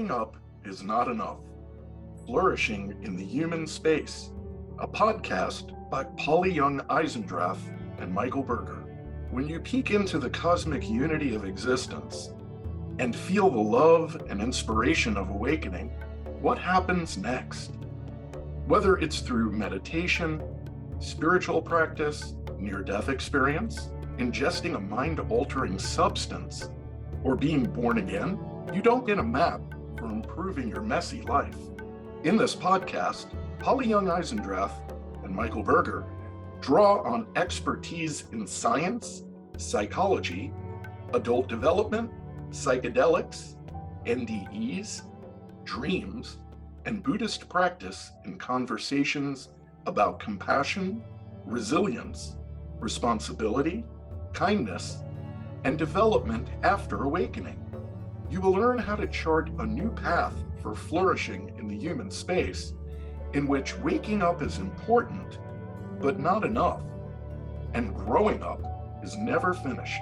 Waking Up is Not Enough. Flourishing in the Human Space, a podcast by Young-Eisendrath and Michael Berger. When you peek into the cosmic unity of existence and feel the love and inspiration of awakening, what happens next? Whether it's through meditation, spiritual practice, near-death experience, ingesting a mind-altering substance, or being born again, you don't get a map for improving your messy life. In this podcast, Young-Eisendrath and Michael Berger draw on expertise in science, psychology, adult development, psychedelics, NDEs, dreams, and Buddhist practice in conversations about compassion, resilience, responsibility, kindness, and development after awakening. You will learn how to chart a new path for flourishing in the human space, in which waking up is important, but not enough, and growing up is never finished.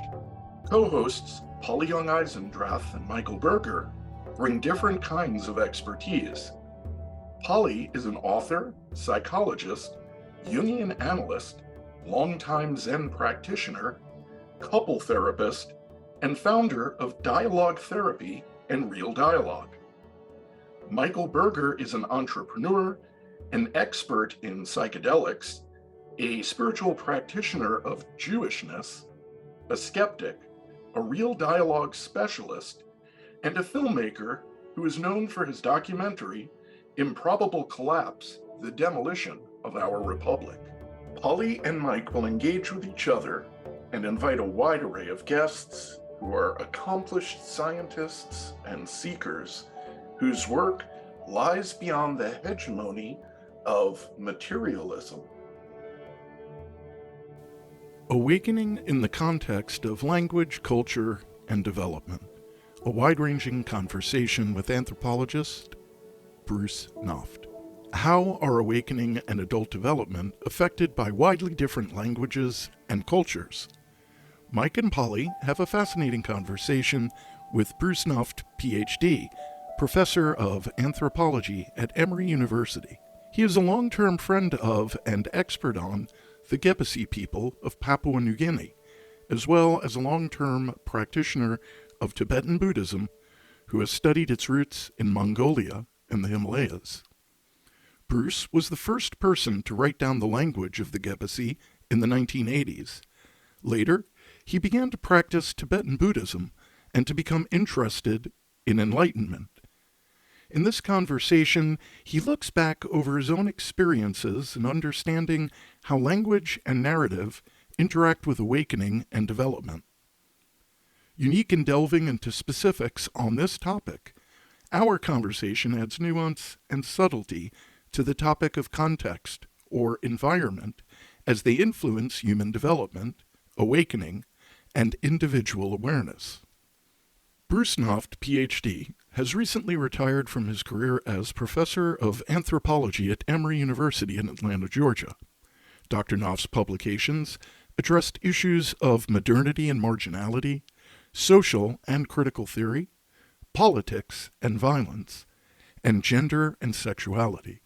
Co-hosts Young-Eisendrath and Michael Berger bring different kinds of expertise. Polly is an author, psychologist, Jungian analyst, longtime Zen practitioner, couple therapist, and founder of Dialogue Therapy and Real Dialogue. Michael Berger is an entrepreneur, an expert in psychedelics, a spiritual practitioner of Jewishness, a skeptic, a Real Dialogue specialist, and a filmmaker who is known for his documentary, Improbable Collapse, The Demolition of Our Republic. Polly and Mike will engage with each other and invite a wide array of guests who are accomplished scientists and seekers whose work lies beyond the hegemony of materialism. Awakening in the context of language, culture, and development. A wide-ranging conversation with anthropologist Bruce Knauft. How are awakening and adult development affected by widely different languages and cultures? Mike and Polly have a fascinating conversation with Bruce Knauft Ph.D., professor of anthropology at Emory University. He is a long-term friend of and expert on the Gebusi people of Papua New Guinea, as well as a long-term practitioner of Tibetan Buddhism who has studied its roots in Mongolia and the Himalayas. Bruce was the first person to write down the language of the Gebusi in the 1980s. Later, he began to practice Tibetan Buddhism and to become interested in enlightenment. In this conversation, he looks back over his own experiences in understanding how language and narrative interact with awakening and development. Unique in delving into specifics on this topic, our conversation adds nuance and subtlety to the topic of context or environment as they influence human development, awakening, and individual awareness. Bruce Knauft, Ph.D., has recently retired from his career as professor of anthropology at Emory University in Atlanta, Georgia. Dr. Knauft's publications addressed issues of modernity and marginality, social and critical theory, politics and violence, and gender and sexuality.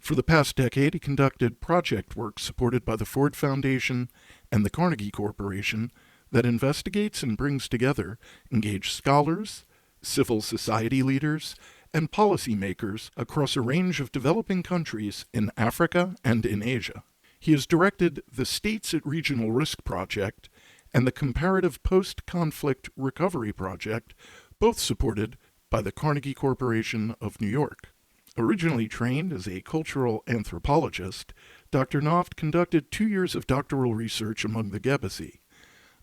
For the past decade, he conducted project work supported by the Ford Foundation and the Carnegie Corporation that investigates and brings together engaged scholars, civil society leaders, and policymakers across a range of developing countries in Africa and in Asia. He has directed the States at Regional Risk Project and the Comparative Post-Conflict Recovery Project, both supported by the Carnegie Corporation of New York. Originally trained as a cultural anthropologist, Dr. Knauft conducted 2 years of doctoral research among the Gebusi,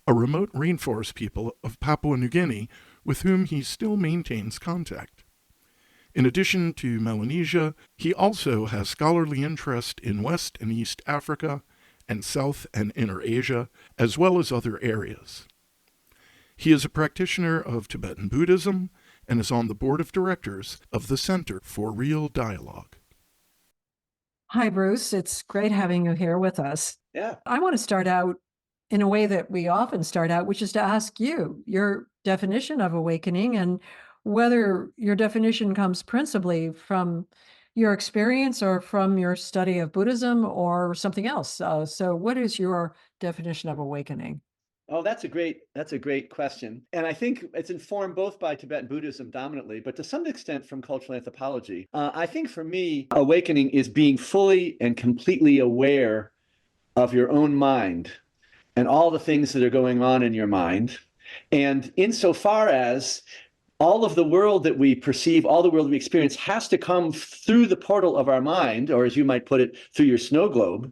a remote rainforest people of Papua New Guinea with whom he still maintains contact. In addition to Melanesia, he also has scholarly interest in West and East Africa and South and Inner Asia, as well as other areas. He is a practitioner of Tibetan Buddhism and is on the board of directors of the Center for Real Dialogue. Hi, Bruce. It's great having you here with us. Yeah. I want to start out in a way that we often start out, which is to ask you your definition of awakening and whether your definition comes principally from your experience or from your study of Buddhism or something else. So what is your definition of awakening? Oh, that's a great question. And I think it's informed both by Tibetan Buddhism dominantly, but to some extent from cultural anthropology. I think for me, awakening is being fully and completely aware of your own mind and all the things that are going on in your mind. And insofar as all of the world that we perceive, all the world we experience has to come through the portal of our mind, or as you might put it, through your snow globe,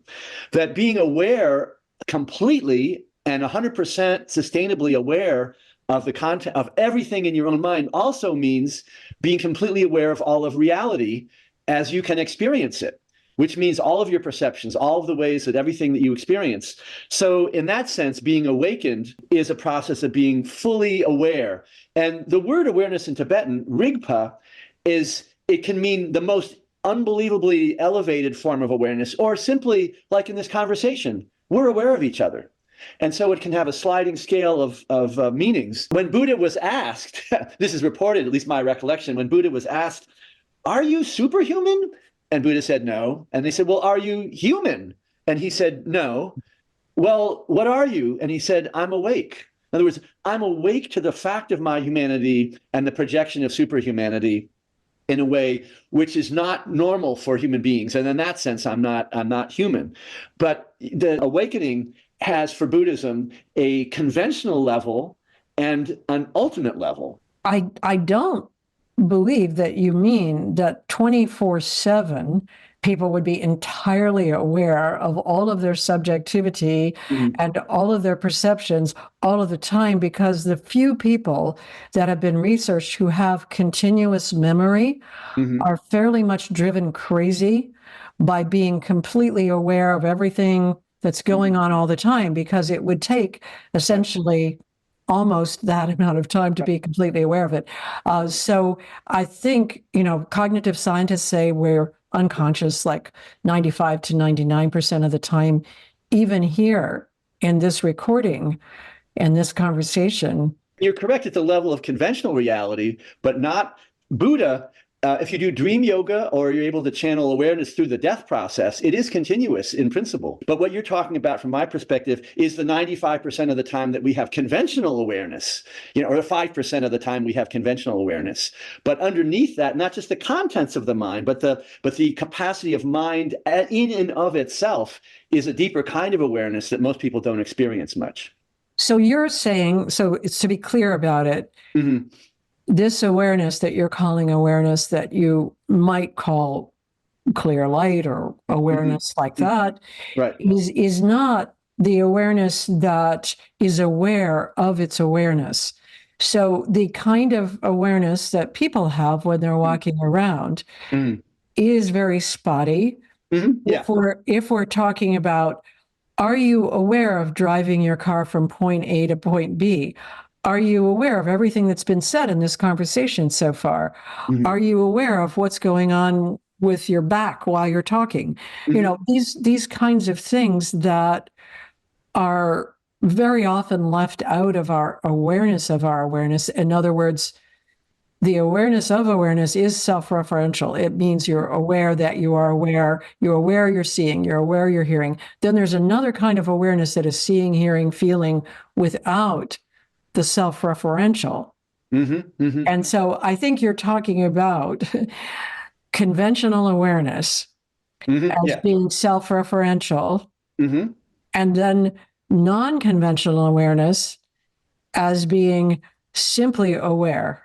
that being aware completely and 100% sustainably aware of the content of everything in your own mind also means being completely aware of all of reality as you can experience it, which means all of your perceptions, all of the ways that everything that you experience. So in that sense, being awakened is a process of being fully aware. And the word awareness in Tibetan, rigpa, it can mean the most unbelievably elevated form of awareness, or simply like in this conversation, we're aware of each other. And so it can have a sliding scale of meanings. When Buddha was asked, this is reported, at least my recollection, when Buddha was asked, are you superhuman? And Buddha said, no. And they said, well, are you human? And he said, no. Well, what are you? And he said, I'm awake. In other words, I'm awake to the fact of my humanity and the projection of superhumanity in a way which is not normal for human beings. And in that sense, I'm not human. But the awakening has for Buddhism a conventional level and an ultimate level. I don't believe that you mean that 24/7 people would be entirely aware of all of their subjectivity and all of their perceptions all of the time, because the few people that have been researched who have continuous memory are fairly much driven crazy by being completely aware of everything that's going on all the time, because it would take essentially almost that amount of time to be completely aware of it. So I think, cognitive scientists say we're unconscious like 95 to 99% of the time. Even here in this recording, in this conversation. You're correct at the level of conventional reality, but not Buddha. If you do dream yoga or you're able to channel awareness through the death process, it is continuous in principle. But what you're talking about from my perspective is the 95% of the time that we have conventional awareness, or the 5% of the time we have conventional awareness. But underneath that, not just the contents of the mind, but the capacity of mind in and of itself is a deeper kind of awareness that most people don't experience much. So you're saying, so it's to be clear about it, this awareness that you're calling awareness that you might call clear light or awareness like that, right, is not the awareness that is aware of its awareness. So the kind of awareness that people have when they're walking around is very spotty. Yeah. If we're talking about, are you aware of driving your car from point A to point B? Are you aware of everything that's been said in this conversation so far? Are you aware of what's going on with your back while you're talking? These kinds of things that are very often left out of our awareness of our awareness. In other words, the awareness of awareness is self-referential. It means you're aware that you are aware, you're aware you're seeing, you're aware you're hearing. Then there's another kind of awareness that is seeing, hearing, feeling without the self-referential. And so I think you're talking about conventional awareness as being self-referential, and then non-conventional awareness as being simply aware.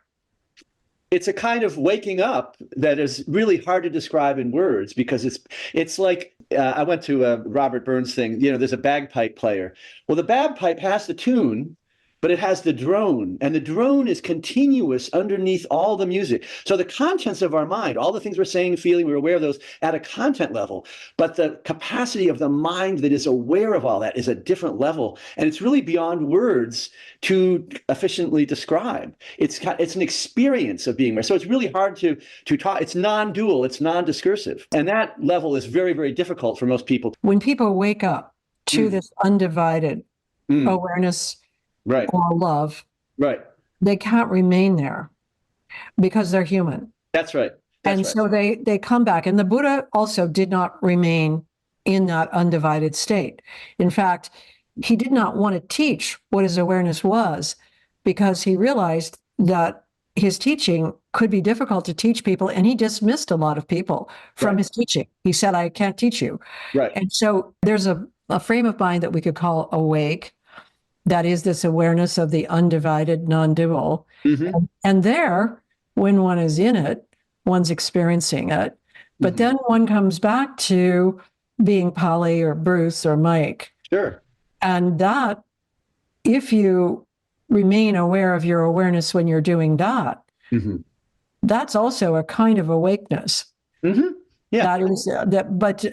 It's a kind of waking up that is really hard to describe in words, because it's like, I went to a Robert Burns thing, there's a bagpipe player. Well, the bagpipe has the tune, but it has the drone, and the drone is continuous underneath all the music. So the contents of our mind, all the things we're saying, feeling, we're aware of those at a content level, but the capacity of the mind that is aware of all that is a different level. And it's really beyond words to efficiently describe. It's an experience of being aware. So it's really hard to talk. It's non-dual, it's non-discursive. And that level is very, very difficult for most people. When people wake up to this undivided awareness, right, or love, right, they can't remain there. because they're human. That's right. That's And right. so they come back. And the Buddha also did not remain in that undivided state. In fact, he did not want to teach what his awareness was because he realized that his teaching could be difficult to teach people, and he dismissed a lot of people from his teaching. He said, I can't teach you. Right. And so there's a frame of mind that we could call awake, that is this awareness of the undivided, non-dual. Mm-hmm. And there, when one is in it, one's experiencing it. But then one comes back to being Polly or Bruce or Mike. Sure. And that, if you remain aware of your awareness when you're doing that, that's also a kind of awakeness. Yeah. That is that, but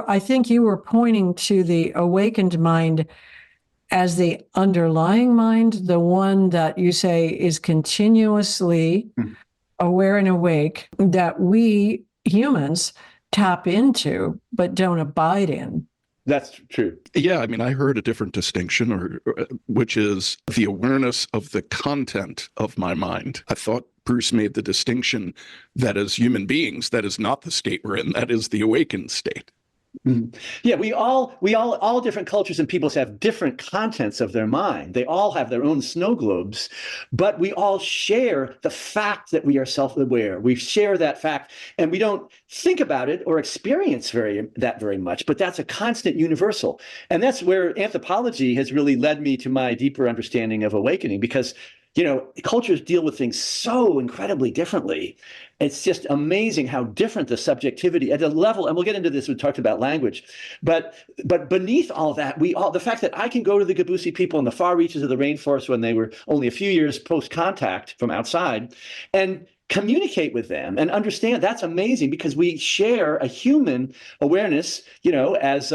I think you were pointing to the awakened mind as the underlying mind, the one that you say is continuously aware and awake, that we humans tap into but don't abide in. That's true. Yeah, I mean, I heard a different distinction, which is the awareness of the content of my mind. I thought Bruce made the distinction that as human beings, that is not the state we're in, that is the awakened state. Yeah, we all different cultures and peoples have different contents of their mind. They all have their own snow globes, but we all share the fact that we are self-aware. We share that fact, and we don't think about it or experience that very much, but that's a constant universal. And that's where anthropology has really led me to my deeper understanding of awakening, because cultures deal with things so incredibly differently. It's just amazing how different the subjectivity at a level, and we'll get into this, we talked about language, but beneath all that, the fact that I can go to the Gebusi people in the far reaches of the rainforest when they were only a few years post-contact from outside, and communicate with them and understand, that's amazing, because we share a human awareness, as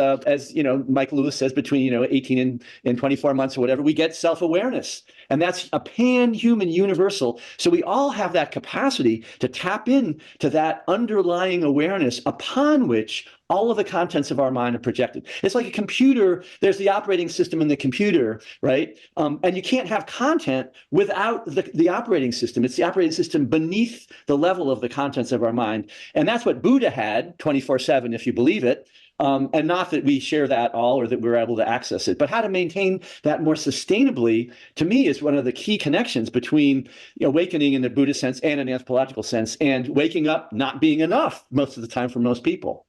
Mike Lewis says, between 18 and 24 months or whatever, we get self-awareness. And that's a pan-human universal. So we all have that capacity to tap in to that underlying awareness upon which all of the contents of our mind are projected. It's like a computer. There's the operating system in the computer, right? And you can't have content without the operating system. It's the operating system beneath the level of the contents of our mind. And that's what Buddha had 24/7, if you believe it. And not that we share that all or that we're able to access it, but how to maintain that more sustainably, to me, is one of the key connections between awakening in the Buddhist sense and an anthropological sense, and waking up not being enough most of the time for most people.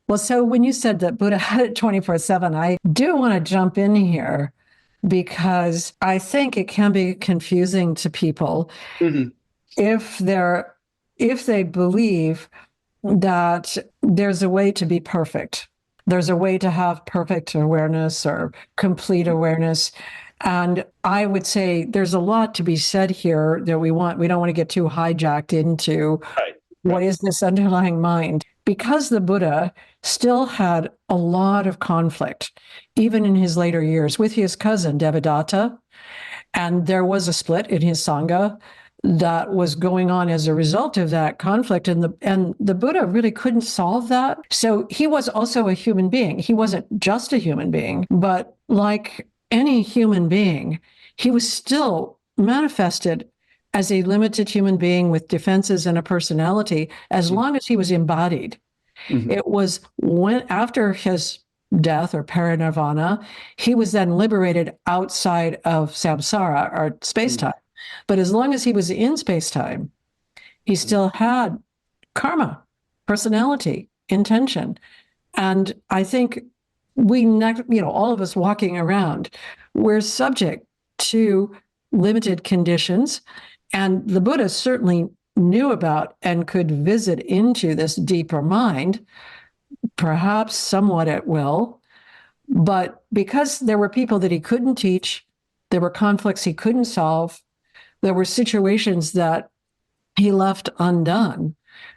Well, so when you said that Buddha had it 24/7, I do want to jump in here because I think it can be confusing to people if they believe that there's a way to be perfect. There's a way to have perfect awareness or complete awareness. And I would say there's a lot to be said here that we don't want to get too hijacked into what is this underlying mind. Because the Buddha still had a lot of conflict, even in his later years, with his cousin Devadatta. And there was a split in his Sangha that was going on as a result of that conflict. And the Buddha really couldn't solve that. So he was also a human being. He wasn't just a human being, but like any human being, he was still manifested as a limited human being with defenses and a personality, as long as he was embodied. It was after his death or parinirvana, he was then liberated outside of samsara or space-time. But as long as he was in space-time, he still had karma, personality, intention. And I think all of us walking around, we're subject to limited conditions. And the Buddha certainly knew about and could visit into this deeper mind, perhaps somewhat at will. But because there were people that he couldn't teach, there were conflicts he couldn't solve, there were situations that he left undone,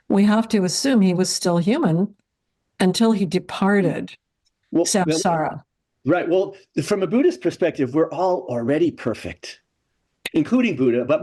we have to assume he was still human until he departed samsara. Right. Well, from a Buddhist perspective, we're all already perfect. including Buddha, but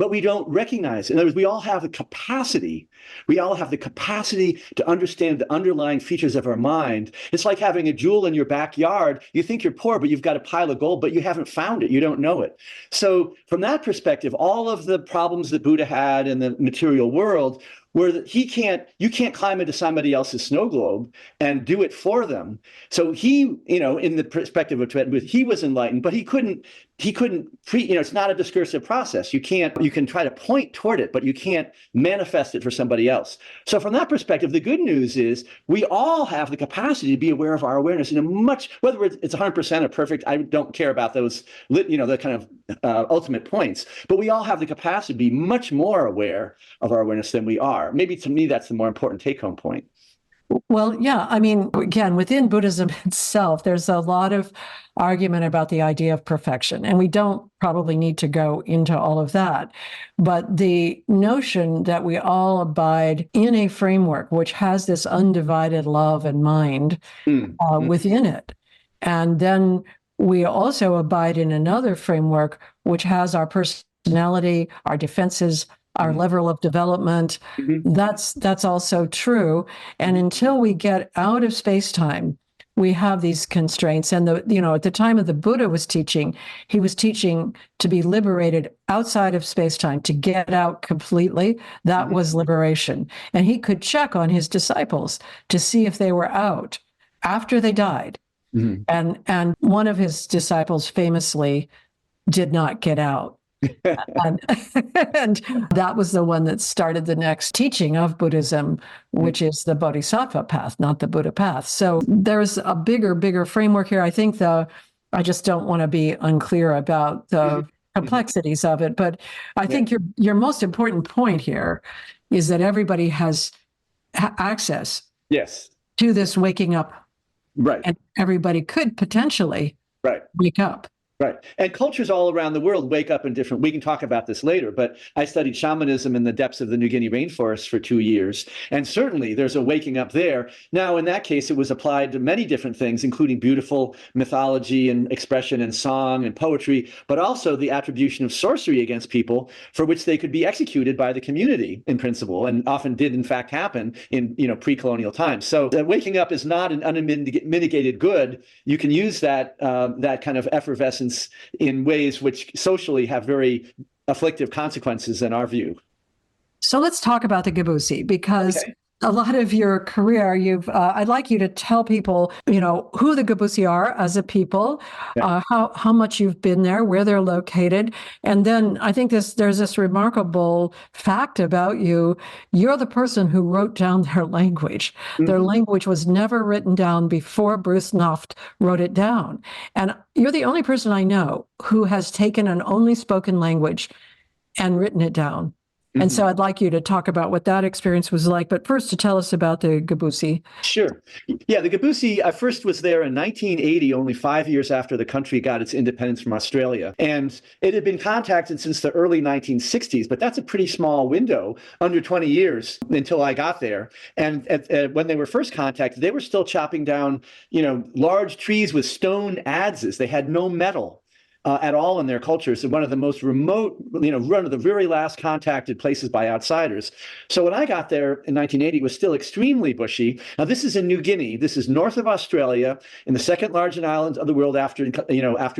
we don't recognize it. In other words, we all have the capacity. We all have the capacity to understand the underlying features of our mind. It's like having a jewel in your backyard. You think you're poor, but you've got a pile of gold, but you haven't found it. You don't know it. So from that perspective, all of the problems that Buddha had in the material world, where you can't climb into somebody else's snow globe and do it for them. So he, in the perspective of Tibetan Buddhism, he was enlightened, but he couldn't it's not a discursive process. You can try to point toward it, but you can't manifest it for somebody else. So from that perspective, the good news is we all have the capacity to be aware of our awareness in a much, whether it's 100% or perfect, I don't care about those, the kind of ultimate points, but we all have the capacity to be much more aware of our awareness than we are. Maybe to me, that's the more important take-home point. Well, yeah, I mean, again, within Buddhism itself, there's a lot of argument about the idea of perfection, and we don't probably need to go into all of that. But the notion that we all abide in a framework which has this undivided love and mind within it, and then we also abide in another framework which has our personality, our defenses, our level of development, that's also true. And until we get out of space-time, we have these constraints. And at the time of the Buddha was teaching, he was teaching to be liberated outside of space-time, to get out completely. That was liberation. And he could check on his disciples to see if they were out after they died. And one of his disciples famously did not get out. and that was the one that started the next teaching of Buddhism, which is the Bodhisattva path, not the Buddha path. So there's a bigger framework here. I think I just don't want to be unclear about the complexities of it, but I think your most important point here is that everybody has access to this waking up. Right. And everybody could potentially wake up. Right. And cultures all around the world wake up in different, we can talk about this later, but I studied shamanism in the depths of the New Guinea rainforest for 2 years. And certainly there's a waking up there. Now, in that case, it was applied to many different things, including beautiful mythology and expression and song and poetry, but also the attribution of sorcery against people for which they could be executed by the community in principle, and often did in fact happen in pre-colonial times. So the waking up is not an unmitigated good. You can use that kind of effervescence in ways which socially have very afflictive consequences in our view. So let's talk about the Gebusi, because a lot of your career, I'd like you to tell people, who the Gebusi are as a people, how much you've been there, where they're located. And then I think there's this remarkable fact about you. You're the person who wrote down their language. Their language was never written down before Bruce Knauft wrote it down. And you're the only person I know who has taken an only spoken language and written it down. And so I'd like you to talk about what that experience was like. But first, to tell us about the Gebusi. Sure. Yeah, the Gebusi, I first was there in 1980, only 5 years after the country got its independence from Australia. And it had been contacted since the early 1960s, but that's a pretty small window, under 20 years until I got there. And when they were first contacted, they were still chopping down, large trees with stone adzes. They had no metal at all in their cultures, and one of the most remote, one of the very last contacted places by outsiders. So when I got there in 1980, it was still extremely bushy. Now this is in New Guinea. This is north of Australia, in the second largest island of the world after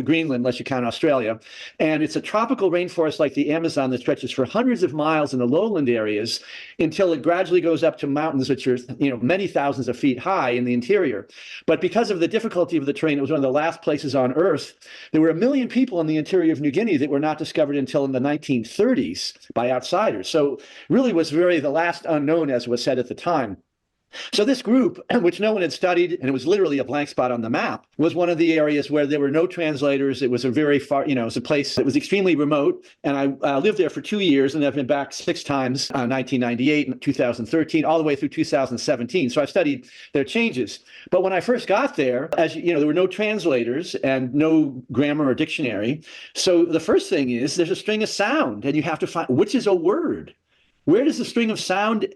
Greenland, unless you count Australia. And it's a tropical rainforest like the Amazon that stretches for hundreds of miles in the lowland areas until it gradually goes up to mountains, which are, many thousands of feet high in the interior. But because of the difficulty of the terrain, it was one of the last places on Earth. There were 1 million people in the interior of New Guinea that were not discovered until in the 1930s by outsiders. So really was the last unknown, as was said at the time. So this group, which no one had studied, and it was literally a blank spot on the map, was one of the areas where there were no translators. It was a very far, it was a place that was extremely remote. And I lived there for 2 years, and I've been back 6 times, 1998 and 2013, all the way through 2017. So I've studied their changes. But when I first got there, there were no translators and no grammar or dictionary. So the first thing is there's a string of sound, and you have to find which is a word. Where does the string of sound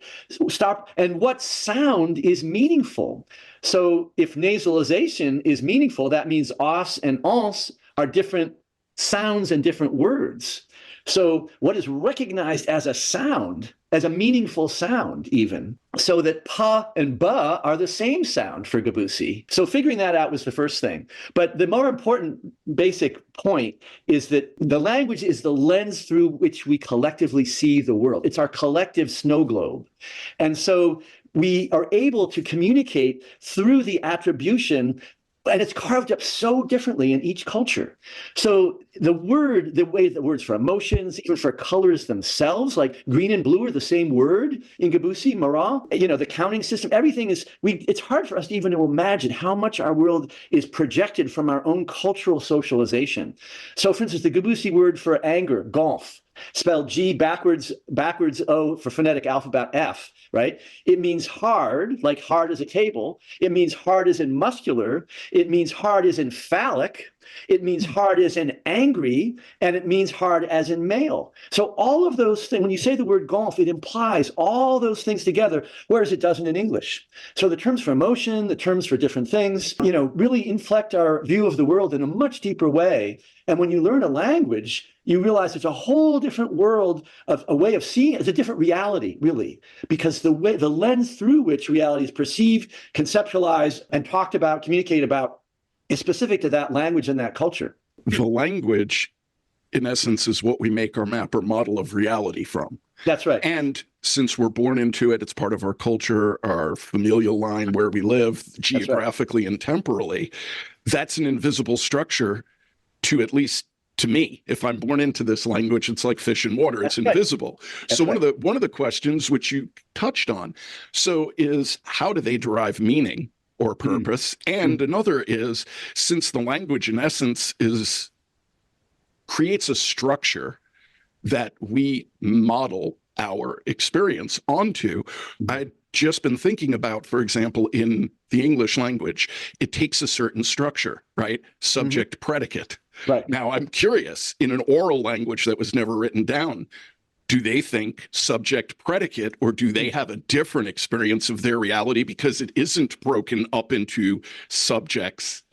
stop? And what sound is meaningful? So if nasalization is meaningful, that means os and ons are different sounds and different words. So what is recognized as a sound, as a meaningful sound even, so that pa and ba are the same sound for Gebusi. So figuring that out was the first thing. But the more important basic point is that the language is the lens through which we collectively see the world. It's our collective snow globe. And so we are able to communicate through the attribution, and it's carved up so differently in each culture. So the way the words for emotions, even for colors themselves, like green and blue are the same word in Gebusi, Mara, the counting system, everything it's hard for us to even to imagine how much our world is projected from our own cultural socialization. So for instance, the Gebusi word for anger, golf, spelled G backwards O for phonetic alphabet F, right? It means hard, like hard as a table. It means hard as in muscular. It means hard as in phallic. It means hard as in angry, and it means hard as in male. So all of those things, when you say the word golf, it implies all those things together, whereas it doesn't in English. So the terms for emotion, the terms for different things, really inflect our view of the world in a much deeper way. And when you learn a language, you realize it's a whole different world, of a way of seeing it. It's a different reality, really, because the lens through which reality is perceived, conceptualized, and talked about, communicated about, is specific to that language and that culture. The language, in essence, is what we make our map or model of reality from. That's right. And since we're born into it, it's part of our culture, our familial line, where we live geographically and temporally. That's an invisible structure to, at least to me. If I'm born into this language, it's like fish in water. It's invisible. So one of the questions which you touched on, is how do they derive meaning or purpose? And another is, since the language in essence creates a structure that we model our experience onto, I'd just been thinking about, for example, in the English language, it takes a certain structure, right? Subject, predicate. Right. Now, I'm curious, in an oral language that was never written down, do they think subject predicate, or do they have a different experience of their reality because it isn't broken up into subjects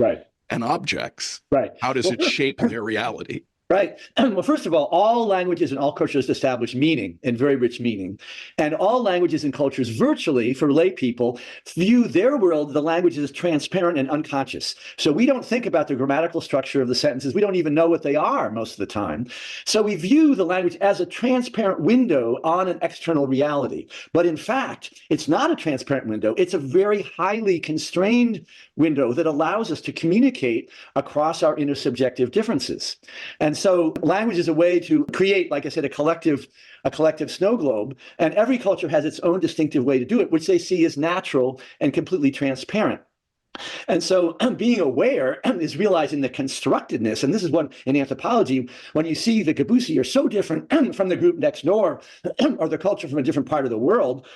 and objects? Right. How does it shape their reality? Right. Well, first of all languages and all cultures establish meaning, and very rich meaning. And all languages and cultures, virtually, for lay people, view their world, the language, as transparent and unconscious. So we don't think about the grammatical structure of the sentences. We don't even know what they are most of the time. So we view the language as a transparent window on an external reality. But in fact, it's not a transparent window. It's a very highly constrained window that allows us to communicate across our intersubjective differences. And so language is a way to create, like I said, a collective snow globe. And every culture has its own distinctive way to do it, which they see as natural and completely transparent. And so being aware is realizing the constructedness. And this is what, in anthropology, when you see the Gebusi are so different from the group next door or the culture from a different part of the world,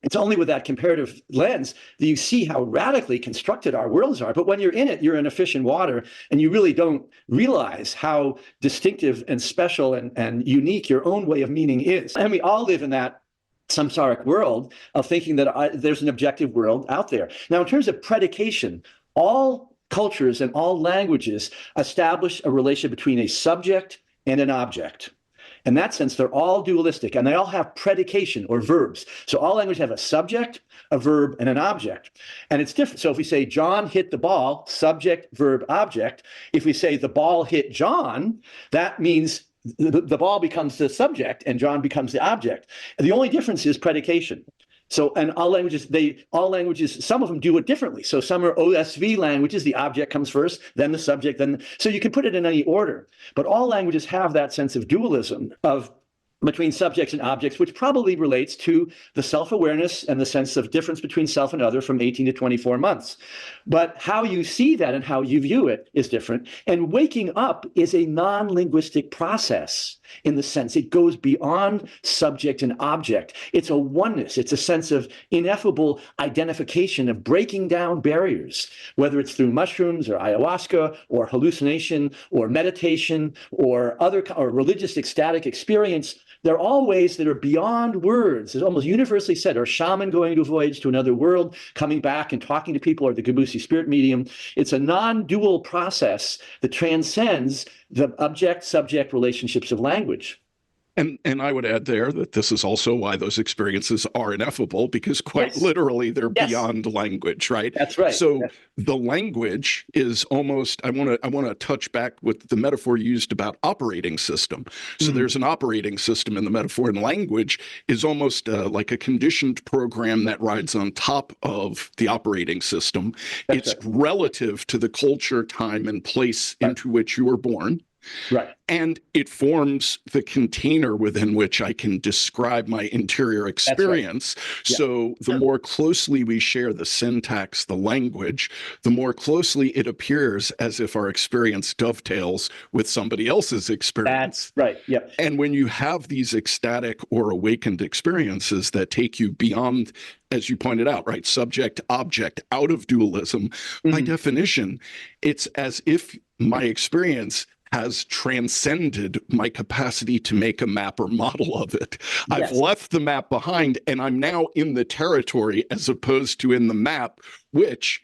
it's only with that comparative lens that you see how radically constructed our worlds are. But when you're in it, you're in a fish in water, and you really don't realize how distinctive and special and unique your own way of meaning is. And we all live in that samsaric world of thinking that there's an objective world out there. Now, in terms of predication, all cultures and all languages establish a relationship between a subject and an object. In that sense, they're all dualistic, and they all have predication or verbs. So all languages have a subject, a verb, and an object. And it's different. So if we say John hit the ball, subject, verb, object. If we say the ball hit John, that means the ball becomes the subject and John becomes the object. And the only difference is predication. So, and all languages, some of them do it differently. So some are OSV languages, the object comes first, then the subject, so you can put it in any order. But all languages have that sense of dualism between subjects and objects, which probably relates to the self-awareness and the sense of difference between self and other from 18 to 24 months. But how you see that and how you view it is different. And waking up is a non-linguistic process in the sense it goes beyond subject and object. It's a oneness. It's a sense of ineffable identification, of breaking down barriers, whether it's through mushrooms or ayahuasca or hallucination or meditation or religious ecstatic experience. They're all ways that are beyond words. It's almost universally said, or a shaman going to a voyage to another world, coming back and talking to people, or the Gebusi spirit medium. It's a non-dual process that transcends the object-subject relationships of language. And I would add there that this is also why those experiences are ineffable, because quite Yes. literally they're Yes. beyond language, right? That's right. So the language is almost, I want to touch back with the metaphor used about operating system. So there's an operating system in the metaphor, and language is almost like a conditioned program that rides on top of the operating system. It's relative to the culture, time, and place into which you were born. Right. And it forms the container within which I can describe my interior experience. Yeah. So the more closely we share the syntax, the language, the more closely it appears as if our experience dovetails with somebody else's experience. That's right. Yep. And when you have these ecstatic or awakened experiences that take you beyond, as you pointed out, right, subject, object, out of dualism, by definition, it's as if my experience has transcended my capacity to make a map or model of it. I've left the map behind, and I'm now in the territory as opposed to in the map, which,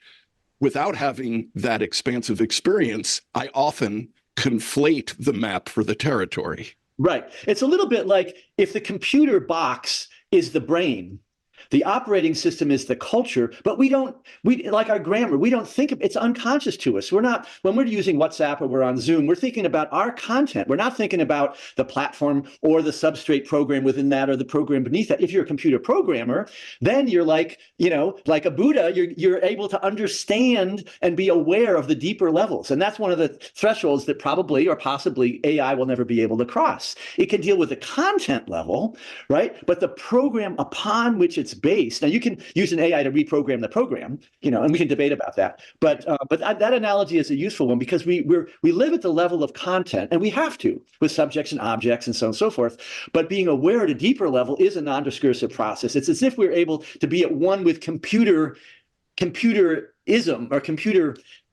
without having that expansive experience, I often conflate the map for the territory. Right. It's a little bit like if the computer box is the brain, the operating system is the culture, but we like our grammar, we don't think of it's unconscious to us. We're not, when we're using WhatsApp or we're on Zoom, we're thinking about our content. We're not thinking about the platform or the substrate program within that or the program beneath that. If you're a computer programmer, then you're like, like a Buddha, you're able to understand and be aware of the deeper levels. And that's one of the thresholds that probably or possibly AI will never be able to cross. It can deal with the content level, right? But the program upon which it's based. Now you can use an AI to reprogram the program, and we can debate about that. But that analogy is a useful one because we live at the level of content, and we have to with subjects and objects and so on and so forth. But being aware at a deeper level is a non-discursive process. It's as if we're able to be at one with computerism or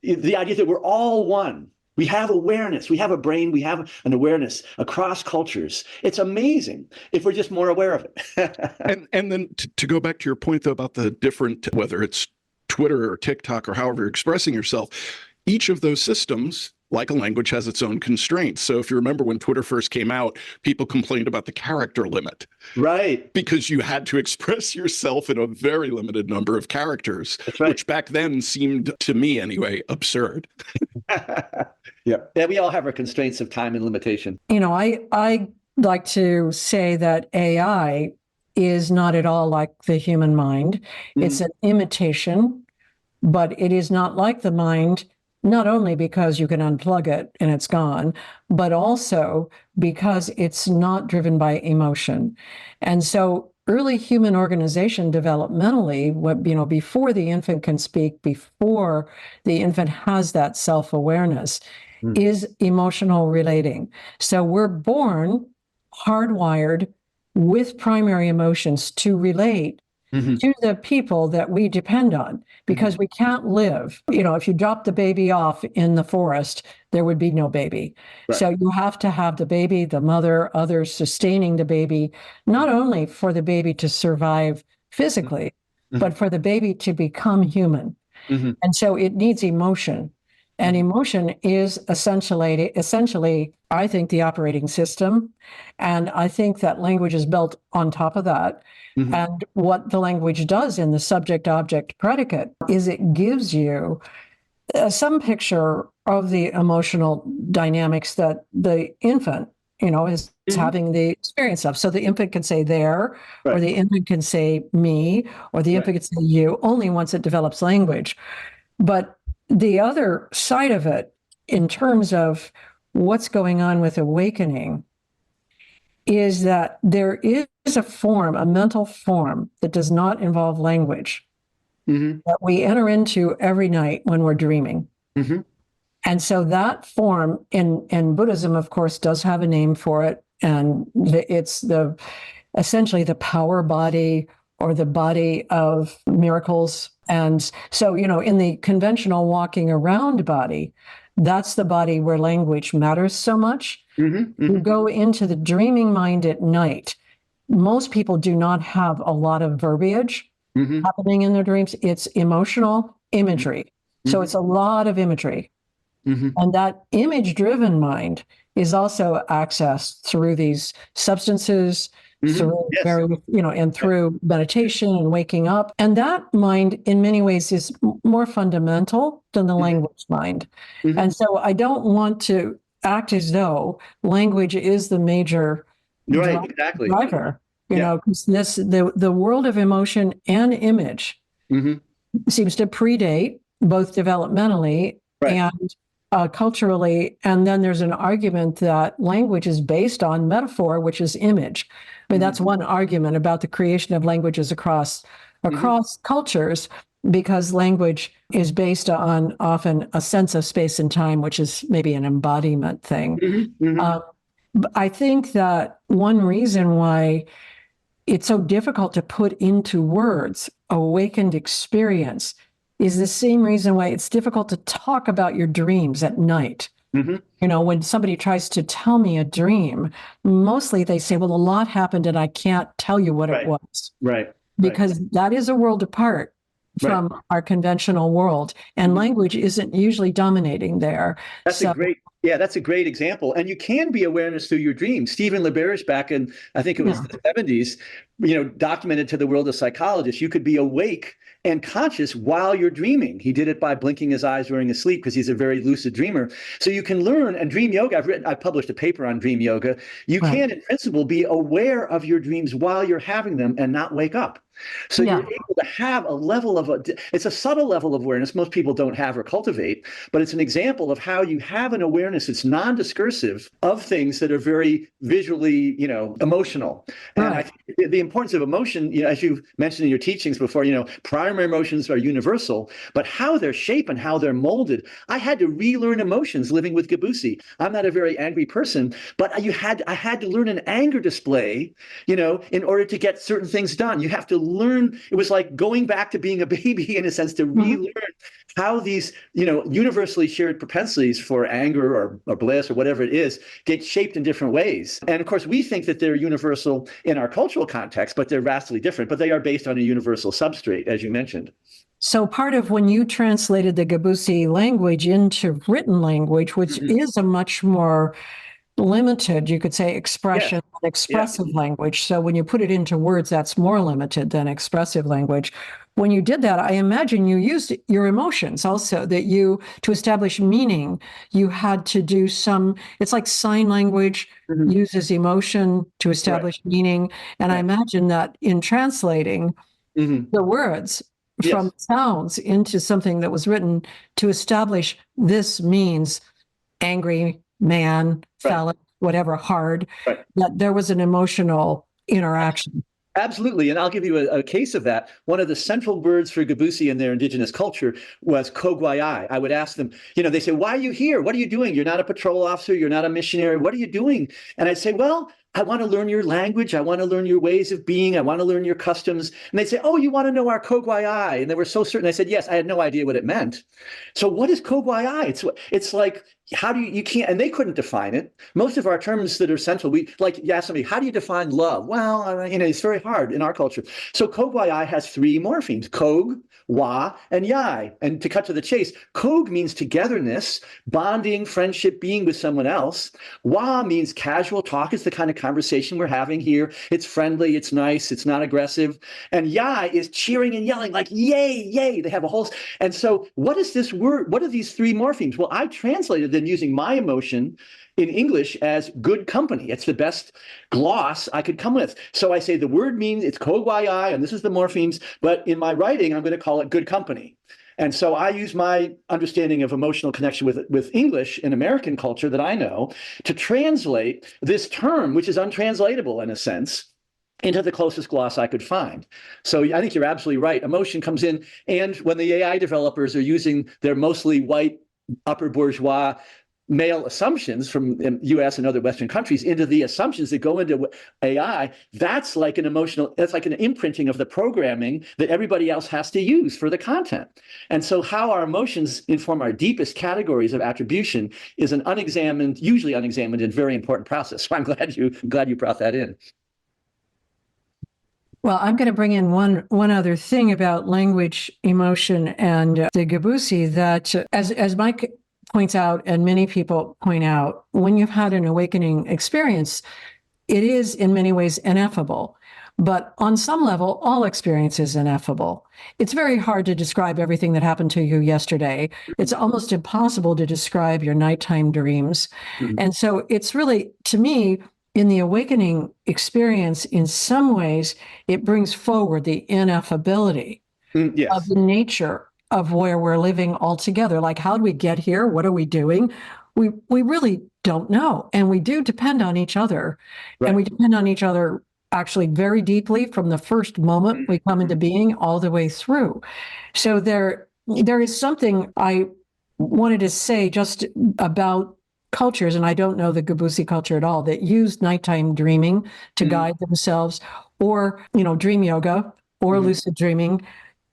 the idea that we're all one. We have awareness. We have a brain. We have an awareness across cultures. It's amazing if we're just more aware of it. and then to go back to your point, though, about the different, whether it's Twitter or TikTok or however you're expressing yourself, each of those systems, like a language, has its own constraints. So if you remember when Twitter first came out, people complained about the character limit. Right. Because you had to express yourself in a very limited number of characters, which back then seemed, to me anyway, absurd. Yeah, we all have our constraints of time and limitation. I like to say that AI is not at all like the human mind. It's an imitation, but it is not like the mind, not only because you can unplug it and it's gone, but also because it's not driven by emotion. And so early human organization developmentally, before the infant can speak, before the infant has that self-awareness, is emotional relating. So we're born hardwired with primary emotions to relate to the people that we depend on, because we can't live. If you drop the baby off in the forest, there would be no baby. Right. So you have to have the baby, the mother, others sustaining the baby, not only for the baby to survive physically, but for the baby to become human. And so it needs emotion. And emotion is essentially, I think, the operating system. And I think that language is built on top of that. And what the language does in the subject, object, predicate is it gives you some picture of the emotional dynamics that the infant, is having the experience of. So the infant can say there, or the infant can say me, or the infant can say you, only once it develops language. But the other side of it, in terms of what's going on with awakening, is that there is a mental form that does not involve language that we enter into every night when we're dreaming. And so that form in Buddhism, of course, does have a name for it. And it's essentially the power body or the body of miracles. And so, in the conventional walking around body, that's the body where language matters so much. You go into the dreaming mind at night. Most people do not have a lot of verbiage happening in their dreams. It's emotional imagery. So it's a lot of imagery. And that image-driven mind is also accessed through these substances, through and through meditation and waking up. And that mind, in many ways, is more fundamental than the language mind. And so I don't want to act as though language is the major driver. Because the world of emotion and image seems to predate both developmentally and culturally. And then there's an argument that language is based on metaphor, which is image. I mean, that's one argument about the creation of languages across cultures, because language is based on often a sense of space and time, which is maybe an embodiment thing. I think that one reason why it's so difficult to put into words awakened experience is the same reason why it's difficult to talk about your dreams at night. When somebody tries to tell me a dream, mostly they say, well, a lot happened and I can't tell you what it was. Because that is a world apart from our conventional world, and language isn't usually dominating there. That's a great example. And you can be awareness through your dreams. Stephen LaBerge, back in, I think it was the 70s, documented to the world of psychologists, you could be awake and conscious while you're dreaming. He did it by blinking his eyes during his sleep because he's a very lucid dreamer. So you can learn, and dream yoga, I've published a paper on dream yoga. You can, in principle, be aware of your dreams while you're having them and not wake up. So you're able to have a level of, it's a subtle level of awareness most people don't have or cultivate, but it's an example of how you have an awareness that's non-discursive of things that are very visually, emotional. And I think the importance of emotion, as you've mentioned in your teachings before, primary emotions are universal, but how they're shaped and how they're molded. I had to relearn emotions living with Gebusi. I'm not a very angry person, but I had to learn an anger display, in order to get certain things done. You have to learn. It was like going back to being a baby, in a sense, to relearn how these, universally shared propensities for anger or bliss or whatever it is get shaped in different ways. And of course, we think that they're universal in our cultural context, but they're vastly different. But they are based on a universal substrate, as you mentioned. So part of when you translated the Gebusi language into written language, which is a much more limited, you could say, expression, expressive language. So when you put it into words, that's more limited than expressive language. When you did that, I imagine you used your emotions also, that to establish meaning, you had to do it's like sign language uses emotion to establish meaning. And I imagine that in translating the words from sounds into something that was written to establish this means angry, man, phallic, whatever, hard, that there was an emotional interaction. Absolutely. And I'll give you a case of that. One of the central words for Gebusi in their indigenous culture was kogwayai. I would ask them, they say, why are you here? What are you doing? You're not a patrol officer. You're not a missionary. What are you doing? And I'd say, well, I want to learn your language. I want to learn your ways of being. I want to learn your customs. And they'd say, oh, you want to know our kogwayai? And they were so certain. I said, yes. I had no idea what it meant. So what is kogwayai? It's like, how do you can't, and they couldn't define it. Most of our terms that are central, you ask somebody, how do you define love? Well, it's very hard in our culture. So kogwayai has three morphemes: kog, wa, and yai. And to cut to the chase, kog means togetherness, bonding, friendship, being with someone else. Wa means casual talk. It's the kind of conversation we're having here. It's friendly, it's nice, it's not aggressive. And yai is cheering and yelling, like, yay, yay. They have a whole, and so what is this word? What are these three morphemes? Well, I translated them using my emotion in English as good company. It's the best gloss I could come with. So I say the word means it's kogwayai, and this is the morphemes, but in my writing, I'm going to call it good company. And so I use my understanding of emotional connection with English in American culture that I know to translate this term, which is untranslatable in a sense, into the closest gloss I could find. So I think you're absolutely right. Emotion comes in, and when the AI developers are using their mostly white upper bourgeois male assumptions from US and other Western countries into the assumptions that go into AI, that's like an imprinting of the programming that everybody else has to use for the content. And so how our emotions inform our deepest categories of attribution is an usually unexamined and very important process. So I'm glad you brought that in. Well, I'm going to bring in one other thing about language, emotion, and the Gebusi, that as Mike points out, and many people point out, when you've had an awakening experience, it is in many ways ineffable. But on some level, all experience is ineffable. It's very hard to describe everything that happened to you yesterday. It's almost impossible to describe your nighttime dreams. And so it's really, to me, in the awakening experience, in some ways, it brings forward the ineffability of the nature of where we're living altogether. Like, how did we get here? What are we doing? We really don't know. And we do depend on each other. And we depend on each other actually very deeply from the first moment we come into being all the way through. So there is something I wanted to say just about cultures, and I don't know the Gebusi culture at all, that use nighttime dreaming to guide themselves, or, dream yoga or lucid dreaming.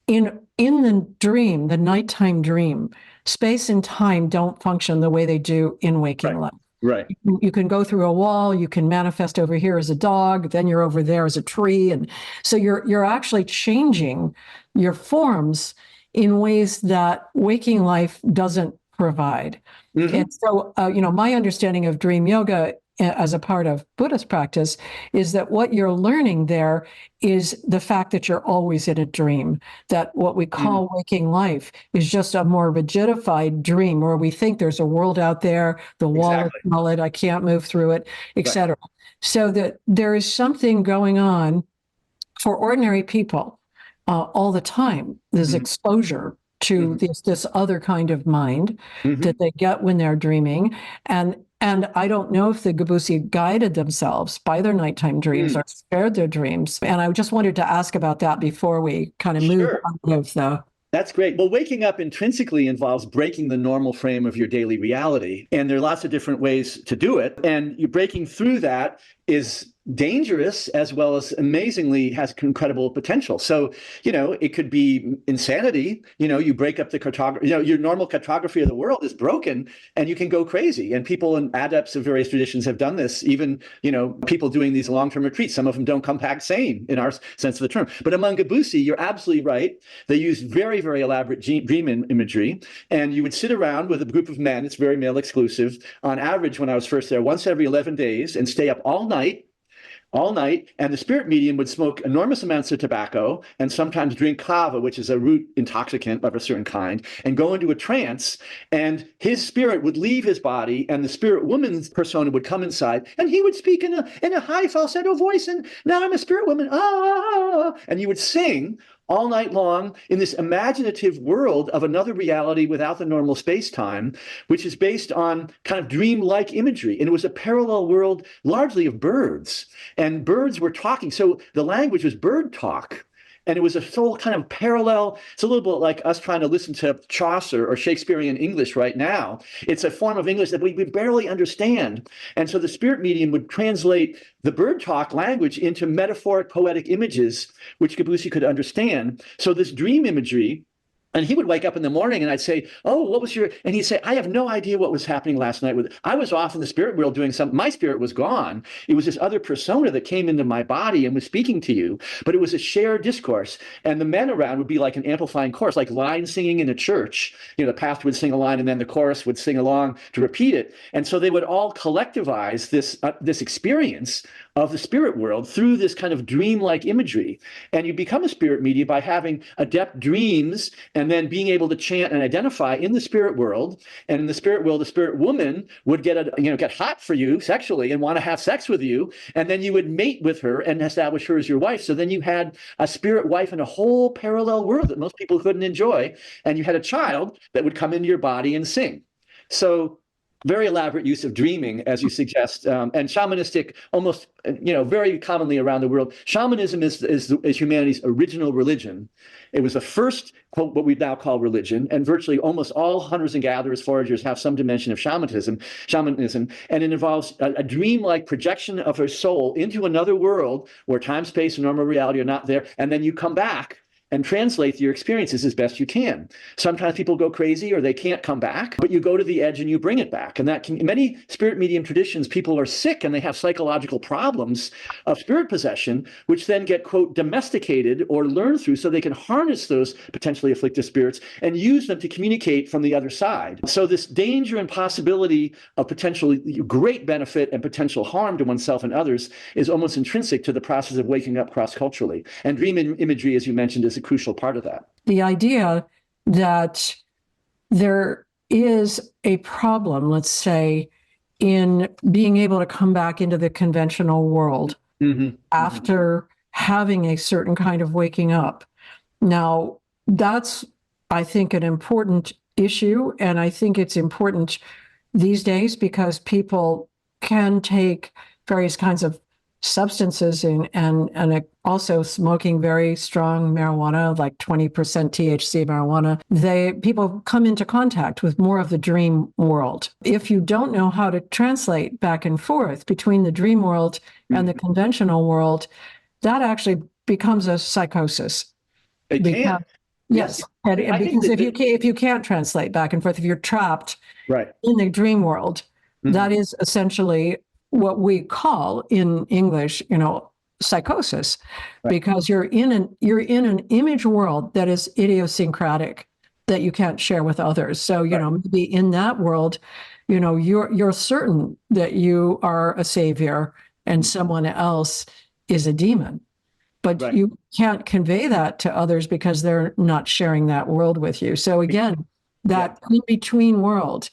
In the dream, the nighttime dream, space and time don't function the way they do in waking life. Right. You can go through a wall, you can manifest over here as a dog, then you're over there as a tree. And so you're actually changing your forms in ways that waking life doesn't provide. And so, my understanding of dream yoga as a part of Buddhist practice is that what you're learning there is the fact that you're always in a dream, that what we call waking life is just a more rigidified dream where we think there's a world out there, the wall is solid, I can't move through it, etc. So that there is something going on for ordinary people all the time. There's exposure to this other kind of mind that they get when they're dreaming. And I don't know if the Gebusi guided themselves by their nighttime dreams or spared their dreams. And I just wanted to ask about that before we kind of move on of the. That's great. Well, waking up intrinsically involves breaking the normal frame of your daily reality. And there are lots of different ways to do it. And you breaking through that is dangerous as well as amazingly has incredible potential. So, it could be insanity. You break up the cartography, your normal cartography of the world is broken and you can go crazy. And people and adepts of various traditions have done this. Even, people doing these long-term retreats, some of them don't come back sane in our sense of the term. But among Gebusi, you're absolutely right. They use very, very elaborate dream imagery. And you would sit around with a group of men. It's very male exclusive. On average, when I was first there, once every 11 days and stay up all night, and the spirit medium would smoke enormous amounts of tobacco and sometimes drink kava, which is a root intoxicant of a certain kind, and go into a trance, and his spirit would leave his body, and the spirit woman's persona would come inside, and he would speak in a high falsetto voice, and now I'm a spirit woman, and you would sing all night long in this imaginative world of another reality without the normal space-time, which is based on kind of dream-like imagery. And it was a parallel world largely of birds. And birds were talking. So the language was bird talk. And it was a whole kind of parallel. It's a little bit like us trying to listen to Chaucer or Shakespearean English right now. It's a form of English that we barely understand. And so the spirit medium would translate the bird talk language into metaphoric poetic images, which Gebusi could understand. So this dream imagery, and he would wake up in the morning and I'd say, oh, what was your, and he'd say, I have no idea what was happening last night. I was off in the spirit world doing something. My spirit was gone. It was this other persona that came into my body and was speaking to you, but it was a shared discourse. And the men around would be like an amplifying chorus, like line singing in a church. The pastor would sing a line and then the chorus would sing along to repeat it. And so they would all collectivize this experience of the spirit world through this kind of dreamlike imagery. And you become a spirit medium by having adept dreams and then being able to chant and identify in the spirit world. And in the spirit world, the spirit woman would get hot for you sexually and want to have sex with you. And then you would mate with her and establish her as your wife. So then you had a spirit wife in a whole parallel world that most people couldn't enjoy. And you had a child that would come into your body and sing. So very elaborate use of dreaming, as you suggest, and shamanistic, almost, very commonly around the world. Shamanism is humanity's original religion. It was the first, quote, what we now call religion, and virtually almost all hunters and gatherers, foragers have some dimension of shamanism, and it involves a dreamlike projection of her soul into another world where time, space, and normal reality are not there, and then you come back and translate your experiences as best you can. Sometimes people go crazy or they can't come back, but you go to the edge and you bring it back. And that can, in many spirit medium traditions, people are sick and they have psychological problems of spirit possession, which then get, quote, domesticated or learned through so they can harness those potentially afflicted spirits and use them to communicate from the other side. So this danger and possibility of potentially great benefit and potential harm to oneself and others is almost intrinsic to the process of waking up cross-culturally. And dream imagery, as you mentioned, is a crucial part of that. The idea that there is a problem, let's say, in being able to come back into the conventional world after having a certain kind of waking up. Now, that's, I think, an important issue, and I think it's important these days because people can take various kinds of substances and also smoking very strong marijuana, like 20% THC marijuana. People come into contact with more of the dream world. If you don't know how to translate back and forth between the dream world and the conventional world, that actually becomes a psychosis. It can. Yes, because if you can't translate back and forth, if you're trapped in the dream world, that is essentially what we call in English, psychosis, because you're in an image world that is idiosyncratic, that you can't share with others. So maybe in that world, you're certain that you are a savior and someone else is a demon. But you can't convey that to others because they're not sharing that world with you. So again, that in-between world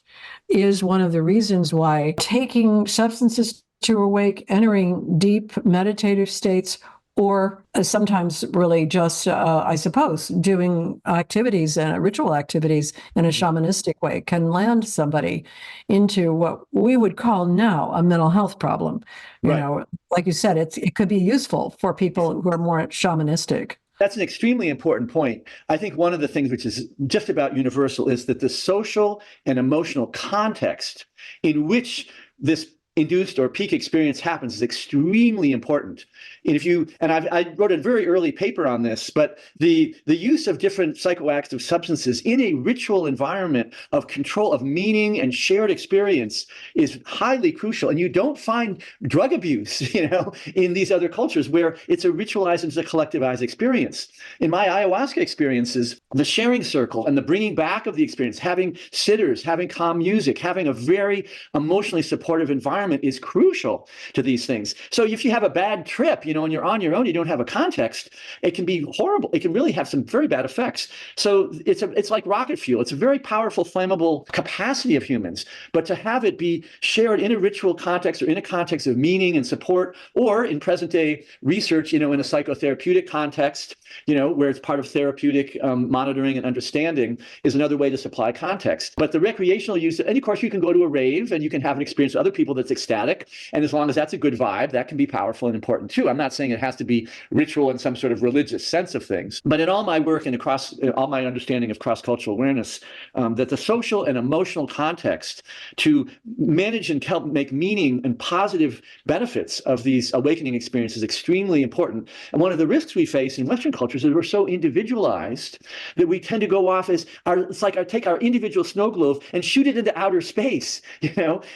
is one of the reasons why taking substances to awake, entering deep meditative states, or sometimes really just, I suppose, doing activities and ritual activities in a shamanistic way can land somebody into what we would call now a mental health problem. Like you said, it could be useful for people who are more shamanistic. That's an extremely important point. I think one of the things which is just about universal is that the social and emotional context in which this induced or peak experience happens is extremely important. And I wrote a very early paper on this, but the use of different psychoactive substances in a ritual environment of control of meaning and shared experience is highly crucial. And you don't find drug abuse, in these other cultures where it's a ritualized and it's a collectivized experience. In my ayahuasca experiences, the sharing circle and the bringing back of the experience, having sitters, having calm music, having a very emotionally supportive environment is crucial to these things. So if you have a bad trip, and you're on your own, you don't have a context, it can be horrible. It can really have some very bad effects. So it's like rocket fuel. It's a very powerful, flammable capacity of humans. But to have it be shared in a ritual context or in a context of meaning and support, or in present day research, in a psychotherapeutic context, where it's part of therapeutic monitoring and understanding, is another way to supply context. But the recreational use, and of course you can go to a rave and you can have an experience with other people that's ecstatic. And as long as that's a good vibe, that can be powerful and important too. I'm not saying it has to be ritual in some sort of religious sense of things, but in all my work and across all my understanding of cross-cultural awareness, that the social and emotional context to manage and help make meaning and positive benefits of these awakening experiences is extremely important. And one of the risks we face in Western cultures is we're so individualized that we tend to go off as it's like I take our individual snow globe and shoot it into outer space,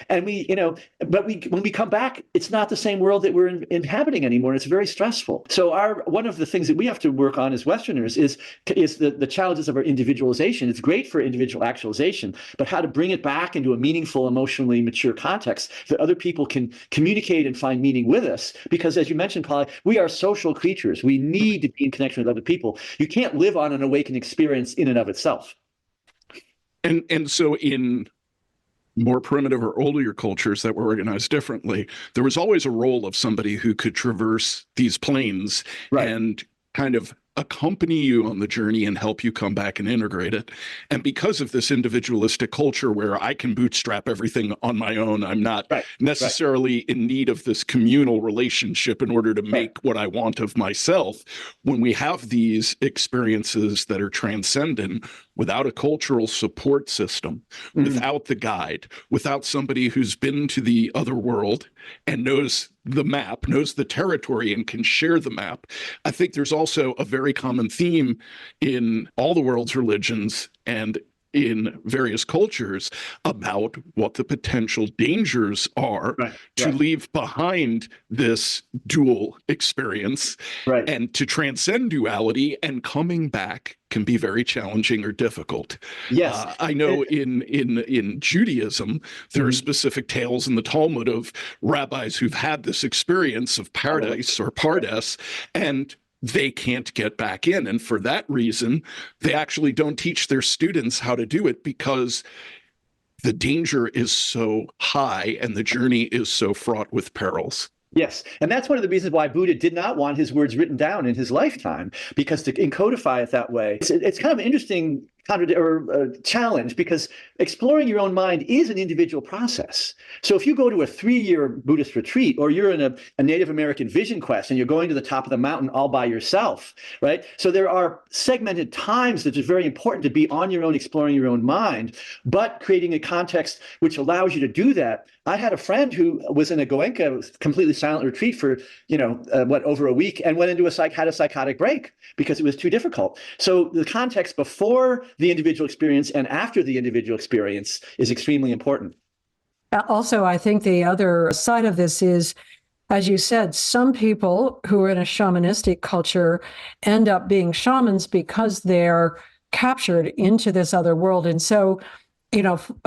and but when we come back, it's not the same world that we're inhabiting anymore. And it's very stressful. So one of the things that we have to work on as Westerners is the challenges of our individualization. It's great for individual actualization, but how to bring it back into a meaningful, emotionally mature context that other people can communicate and find meaning with us. Because as you mentioned, Polly, we are social creatures. We need to be in connection with other people. You can't live on an awakened experience in and of itself. And so in more primitive or older cultures that were organized differently, there was always a role of somebody who could traverse these planes and kind of accompany you on the journey and help you come back and integrate it. And because of this individualistic culture where I can bootstrap everything on my own, I'm not necessarily in need of this communal relationship in order to make what I want of myself. When we have these experiences that are transcendent, without a cultural support system, without the guide, without somebody who's been to the other world and knows the map, knows the territory, and can share the map, I think there's also a very very common theme in all the world's religions and in various cultures about what the potential dangers are to leave behind this dual experience and to transcend duality, and coming back can be very challenging or difficult. Yes. I know in Judaism, there are specific tales in the Talmud of rabbis who've had this experience of paradise or pardes, and they can't get back in. And for that reason, they actually don't teach their students how to do it, because the danger is so high and the journey is so fraught with perils. Yes. And that's one of the reasons why Buddha did not want his words written down in his lifetime, because to encodify it that way, it's kind of an interesting challenge, because exploring your own mind is an individual process. So if you go to a 3-year Buddhist retreat, or you're in a Native American vision quest and you're going to the top of the mountain all by yourself, right? So there are segmented times that it's very important to be on your own, exploring your own mind, but creating a context which allows you to do that. I had a friend who was in a Goenka, completely silent retreat for, over a week, and went into had a psychotic break because it was too difficult. So the context before the individual experience and after the individual experience is extremely important. Also, I think the other side of this is, as you said, some people who are in a shamanistic culture end up being shamans because they're captured into this other world. And so,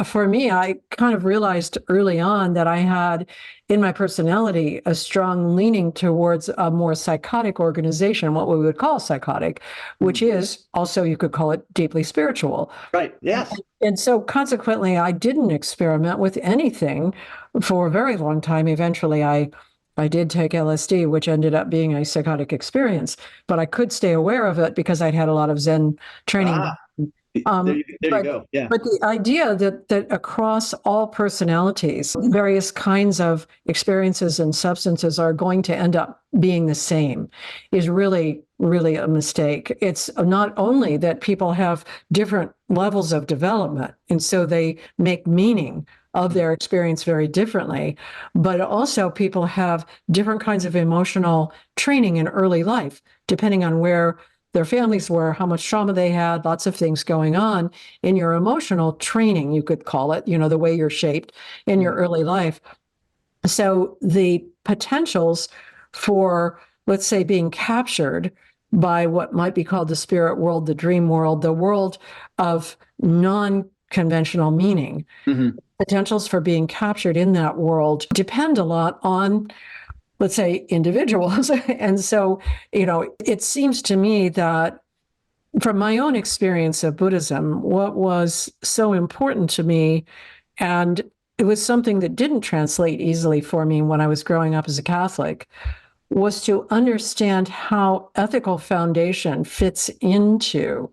for me, I kind of realized early on that I had in my personality a strong leaning towards a more psychotic organization, what we would call psychotic, which is also, you could call it deeply spiritual. Right. Yes. And so consequently, I didn't experiment with anything for a very long time. Eventually, I did take LSD, which ended up being a psychotic experience, but I could stay aware of it because I'd had a lot of Zen training. There you go. Yeah. But the idea that across all personalities, various kinds of experiences and substances are going to end up being the same is really, really a mistake. It's not only that people have different levels of development, and so they make meaning of their experience very differently, but also people have different kinds of emotional training in early life, depending on where their families were, how much trauma they had, lots of things going on in your emotional training, you could call it, the way you're shaped in your early life. So the potentials for, let's say, being captured by what might be called the spirit world, the dream world, the world of non-conventional meaning, potentials for being captured in that world depend a lot on, let's say, individuals. And so, it seems to me that from my own experience of Buddhism, what was so important to me, and it was something that didn't translate easily for me when I was growing up as a Catholic, was to understand how ethical foundation fits into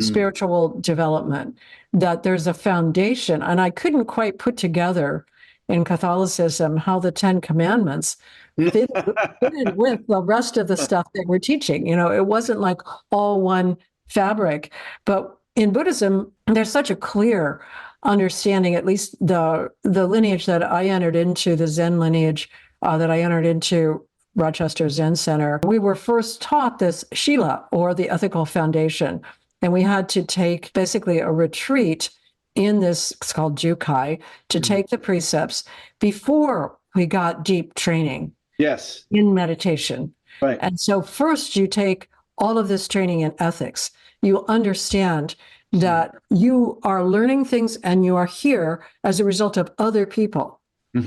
spiritual development, that there's a foundation. And I couldn't quite put together in Catholicism how the 10 Commandments fitted with the rest of the stuff that we're teaching. It wasn't like all one fabric. But in Buddhism, there's such a clear understanding, at least the lineage that I entered into, the Zen lineage that I entered into, Rochester Zen Center. We were first taught this Shila, or the ethical foundation, and we had to take basically a retreat in this, it's called Jukai, to take the precepts before we got deep training in meditation. Right. And so first you take all of this training in ethics. You understand that you are learning things and you are here as a result of other people.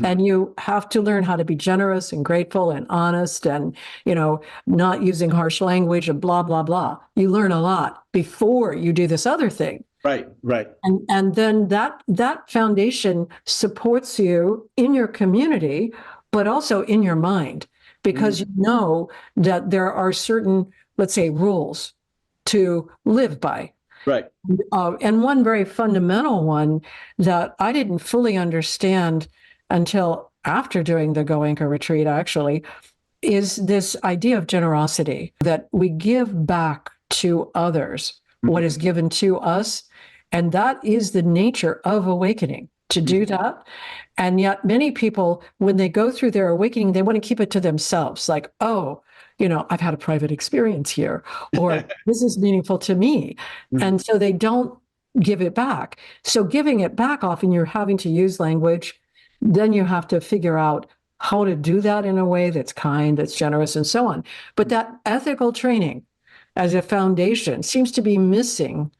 And you have to learn how to be generous and grateful and honest and, not using harsh language and blah, blah, blah. You learn a lot before you do this other thing. Right. And then that foundation supports you in your community, but also in your mind, because you know that there are certain, let's say, rules to live by. Right. And one very fundamental one that I didn't fully understand until after doing the Goenka retreat, actually, is this idea of generosity, that we give back to others what is given to us. And that is the nature of awakening, to do that. And yet many people, when they go through their awakening, they want to keep it to themselves. Like, oh, I've had a private experience here, or this is meaningful to me. And so they don't give it back. So giving it back, often you're having to use language. Then you have to figure out how to do that in a way that's kind, that's generous, and so on. But that ethical training as a foundation seems to be missing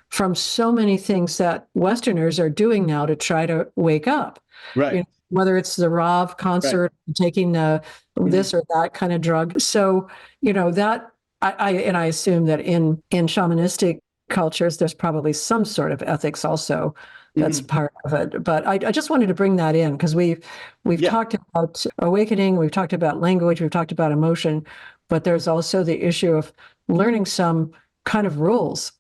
from so many things that Westerners are doing now to try to wake up. Right. Whether it's the Rav concert, taking this or that kind of drug. So, that I assume that in shamanistic cultures, there's probably some sort of ethics also that's part of it. But I just wanted to bring that in because we've talked about awakening, we've talked about language, we've talked about emotion, but there's also the issue of learning some kind of rules.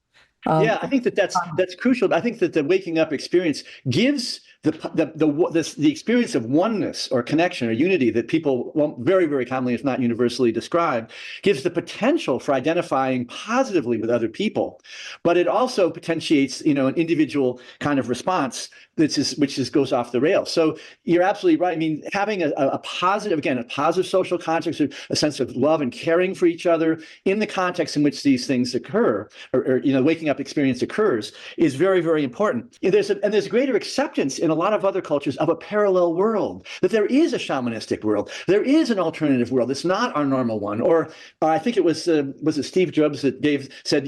I think that's crucial. I think that the waking up experience gives the experience of oneness or connection or unity that people very, very commonly, if not universally, describe, gives the potential for identifying positively with other people. But it also potentiates, an individual kind of response which goes off the rails. So you're absolutely right. I mean, having a positive social context, a sense of love and caring for each other in the context in which these things occur, or waking up experience occurs, is very, very important. There's greater acceptance in a lot of other cultures of a parallel world, that there is a shamanistic world, there is an alternative world. It's not our normal one. Or I think it was it Steve Jobs that said,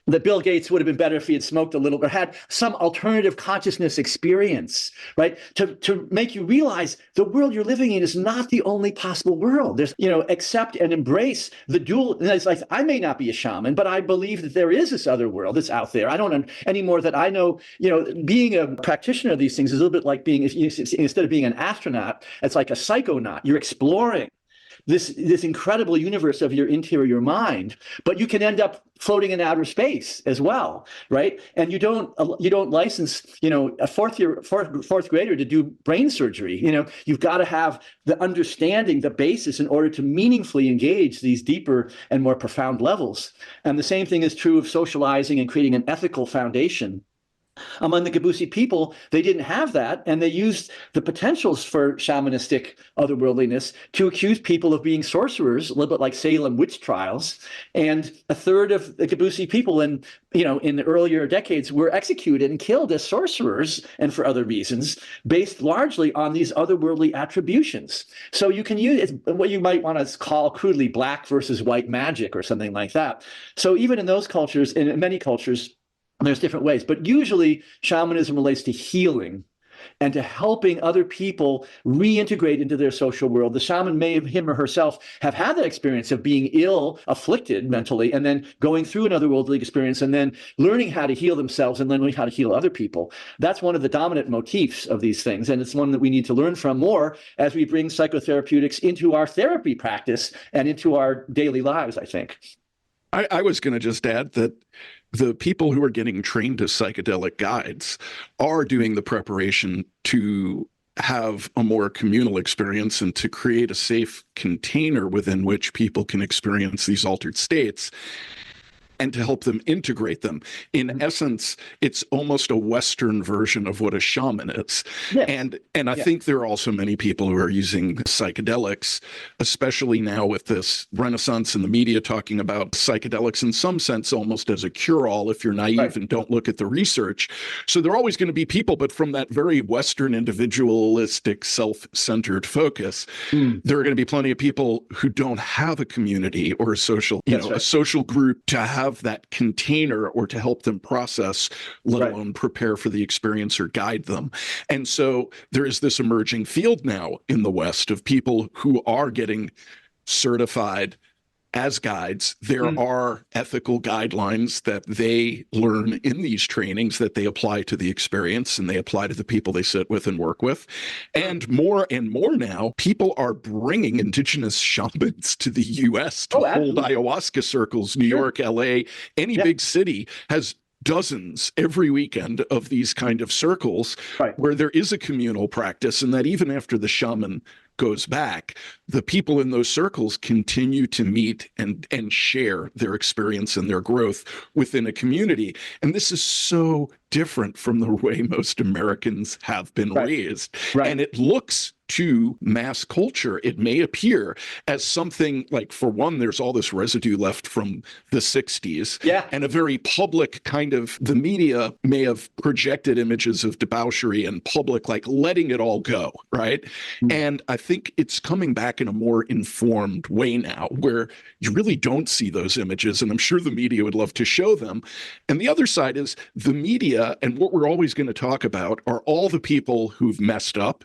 that Bill Gates would have been better if he had smoked a little, or had some alternative consciousness experience, right? To make you realize the world you're living in is not the only possible world. There's, accept and embrace the dual. And it's like, I may not be a shaman, but I believe that there is this other world that's out there. I don't anymore that I know, being a practitioner of these things is a little bit like being, instead of being an astronaut, it's like a psychonaut. You're exploring this incredible universe of your interior mind, but you can end up floating in outer space as well, right? And you don't license, a fourth grader to do brain surgery. You've got to have the understanding, the basis, in order to meaningfully engage these deeper and more profound levels. And the same thing is true of socializing and creating an ethical foundation. Among the Gebusi people, they didn't have that, and they used the potentials for shamanistic otherworldliness to accuse people of being sorcerers, a little bit like Salem witch trials. And a third of the Gebusi people in the earlier decades were executed and killed as sorcerers and for other reasons, based largely on these otherworldly attributions. So you can use what you might want to call crudely black versus white magic or something like that. So even in those cultures, in many cultures, there's different ways, but usually shamanism relates to healing and to helping other people reintegrate into their social world. The shaman may, him or herself, have had that experience of being ill, afflicted mentally, and then going through an otherworldly experience and then learning how to heal themselves and then learning how to heal other people. That's one of the dominant motifs of these things, and it's one that we need to learn from more as we bring psychotherapeutics into our therapy practice and into our daily lives, I think. I was going to just add that the people who are getting trained as psychedelic guides are doing the preparation to have a more communal experience and to create a safe container within which people can experience these altered states and to help them integrate them. In essence, it's almost a Western version of what a shaman is. Yeah. And I think there are also many people who are using psychedelics, especially now with this renaissance in the media talking about psychedelics in some sense almost as a cure-all if you're naive and don't look at the research. So there are always going to be people, but from that very Western individualistic self-centered focus, there are going to be plenty of people who don't have a community or a social, a social group to have that container or to help them process, let alone prepare for the experience or guide them. And so there is this emerging field now in the West of people who are getting certified as guides. There are ethical guidelines that they learn in these trainings that they apply to the experience and they apply to the people they sit with and work with. And more now, people are bringing indigenous shamans to the U.S. to hold ayahuasca circles. New York, L.A., any big city has dozens every weekend of these kind of circles where there is a communal practice, and that even after the shaman goes back, the people in those circles continue to meet and share their experience and their growth within a community. And this is so different from the way most Americans have been raised. And it looks to mass culture. It may appear as something like, for one, there's all this residue left from the 60s, and a very public kind of, the media may have projected images of debauchery and public, like letting it all go, right? And I think it's coming back in a more informed way now, where you really don't see those images, and I'm sure the media would love to show them. And the other side is the media, and what we're always going to talk about are all the people who've messed up.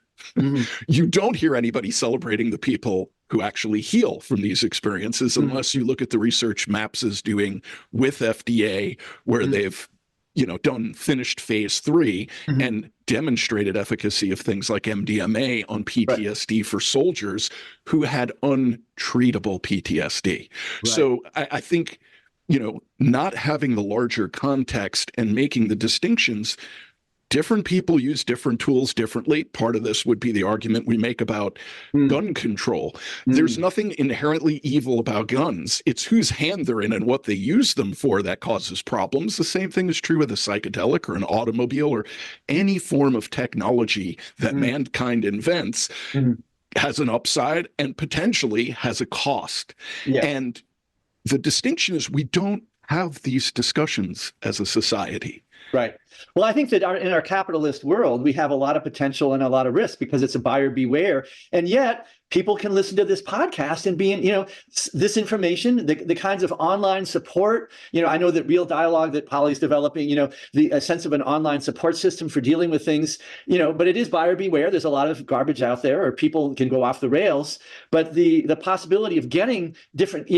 You don't hear anybody celebrating the people who actually heal from these experiences, unless you look at the research MAPS is doing with FDA, where they've done finished phase 3 and demonstrated efficacy of things like MDMA on PTSD for soldiers who had untreatable PTSD. So I think, not having the larger context and making the distinctions. Different people use different tools differently. Part of this would be the argument we make about gun control. There's nothing inherently evil about guns. It's whose hand they're in and what they use them for that causes problems. The same thing is true with a psychedelic or an automobile or any form of technology that mankind invents. Has an upside and potentially has a cost. And the distinction is we don't have these discussions as a society. Right. Well, I think that in our capitalist world, we have a lot of potential and a lot of risk because it's a buyer beware. And yet people can listen to this podcast and be in, this information, the kinds of online support. I know that Real Dialogue that Polly's developing, a sense of an online support system for dealing with things, but it is buyer beware. There's a lot of garbage out there, or people can go off the rails. But the possibility of getting different,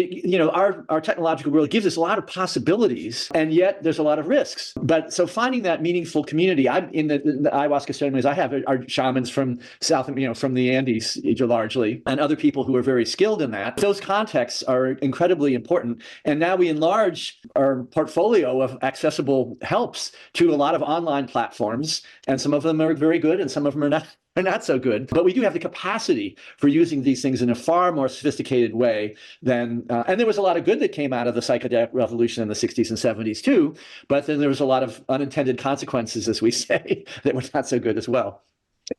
our technological world gives us a lot of possibilities, and yet there's a lot of risks. But so finding that meaningful community, I'm in the ayahuasca ceremonies I have are shamans from South, from the Andes largely, and other people who are very skilled in that. Those contexts are incredibly important. And now we enlarge our portfolio of accessible helps to a lot of online platforms, and some of them are very good and some of them are not so good. But we do have the capacity for using these things in a far more sophisticated way than, and there was a lot of good that came out of the psychedelic revolution in the 60s and 70s too, but then there was a lot of unintended consequences, as we say, that were not so good as well.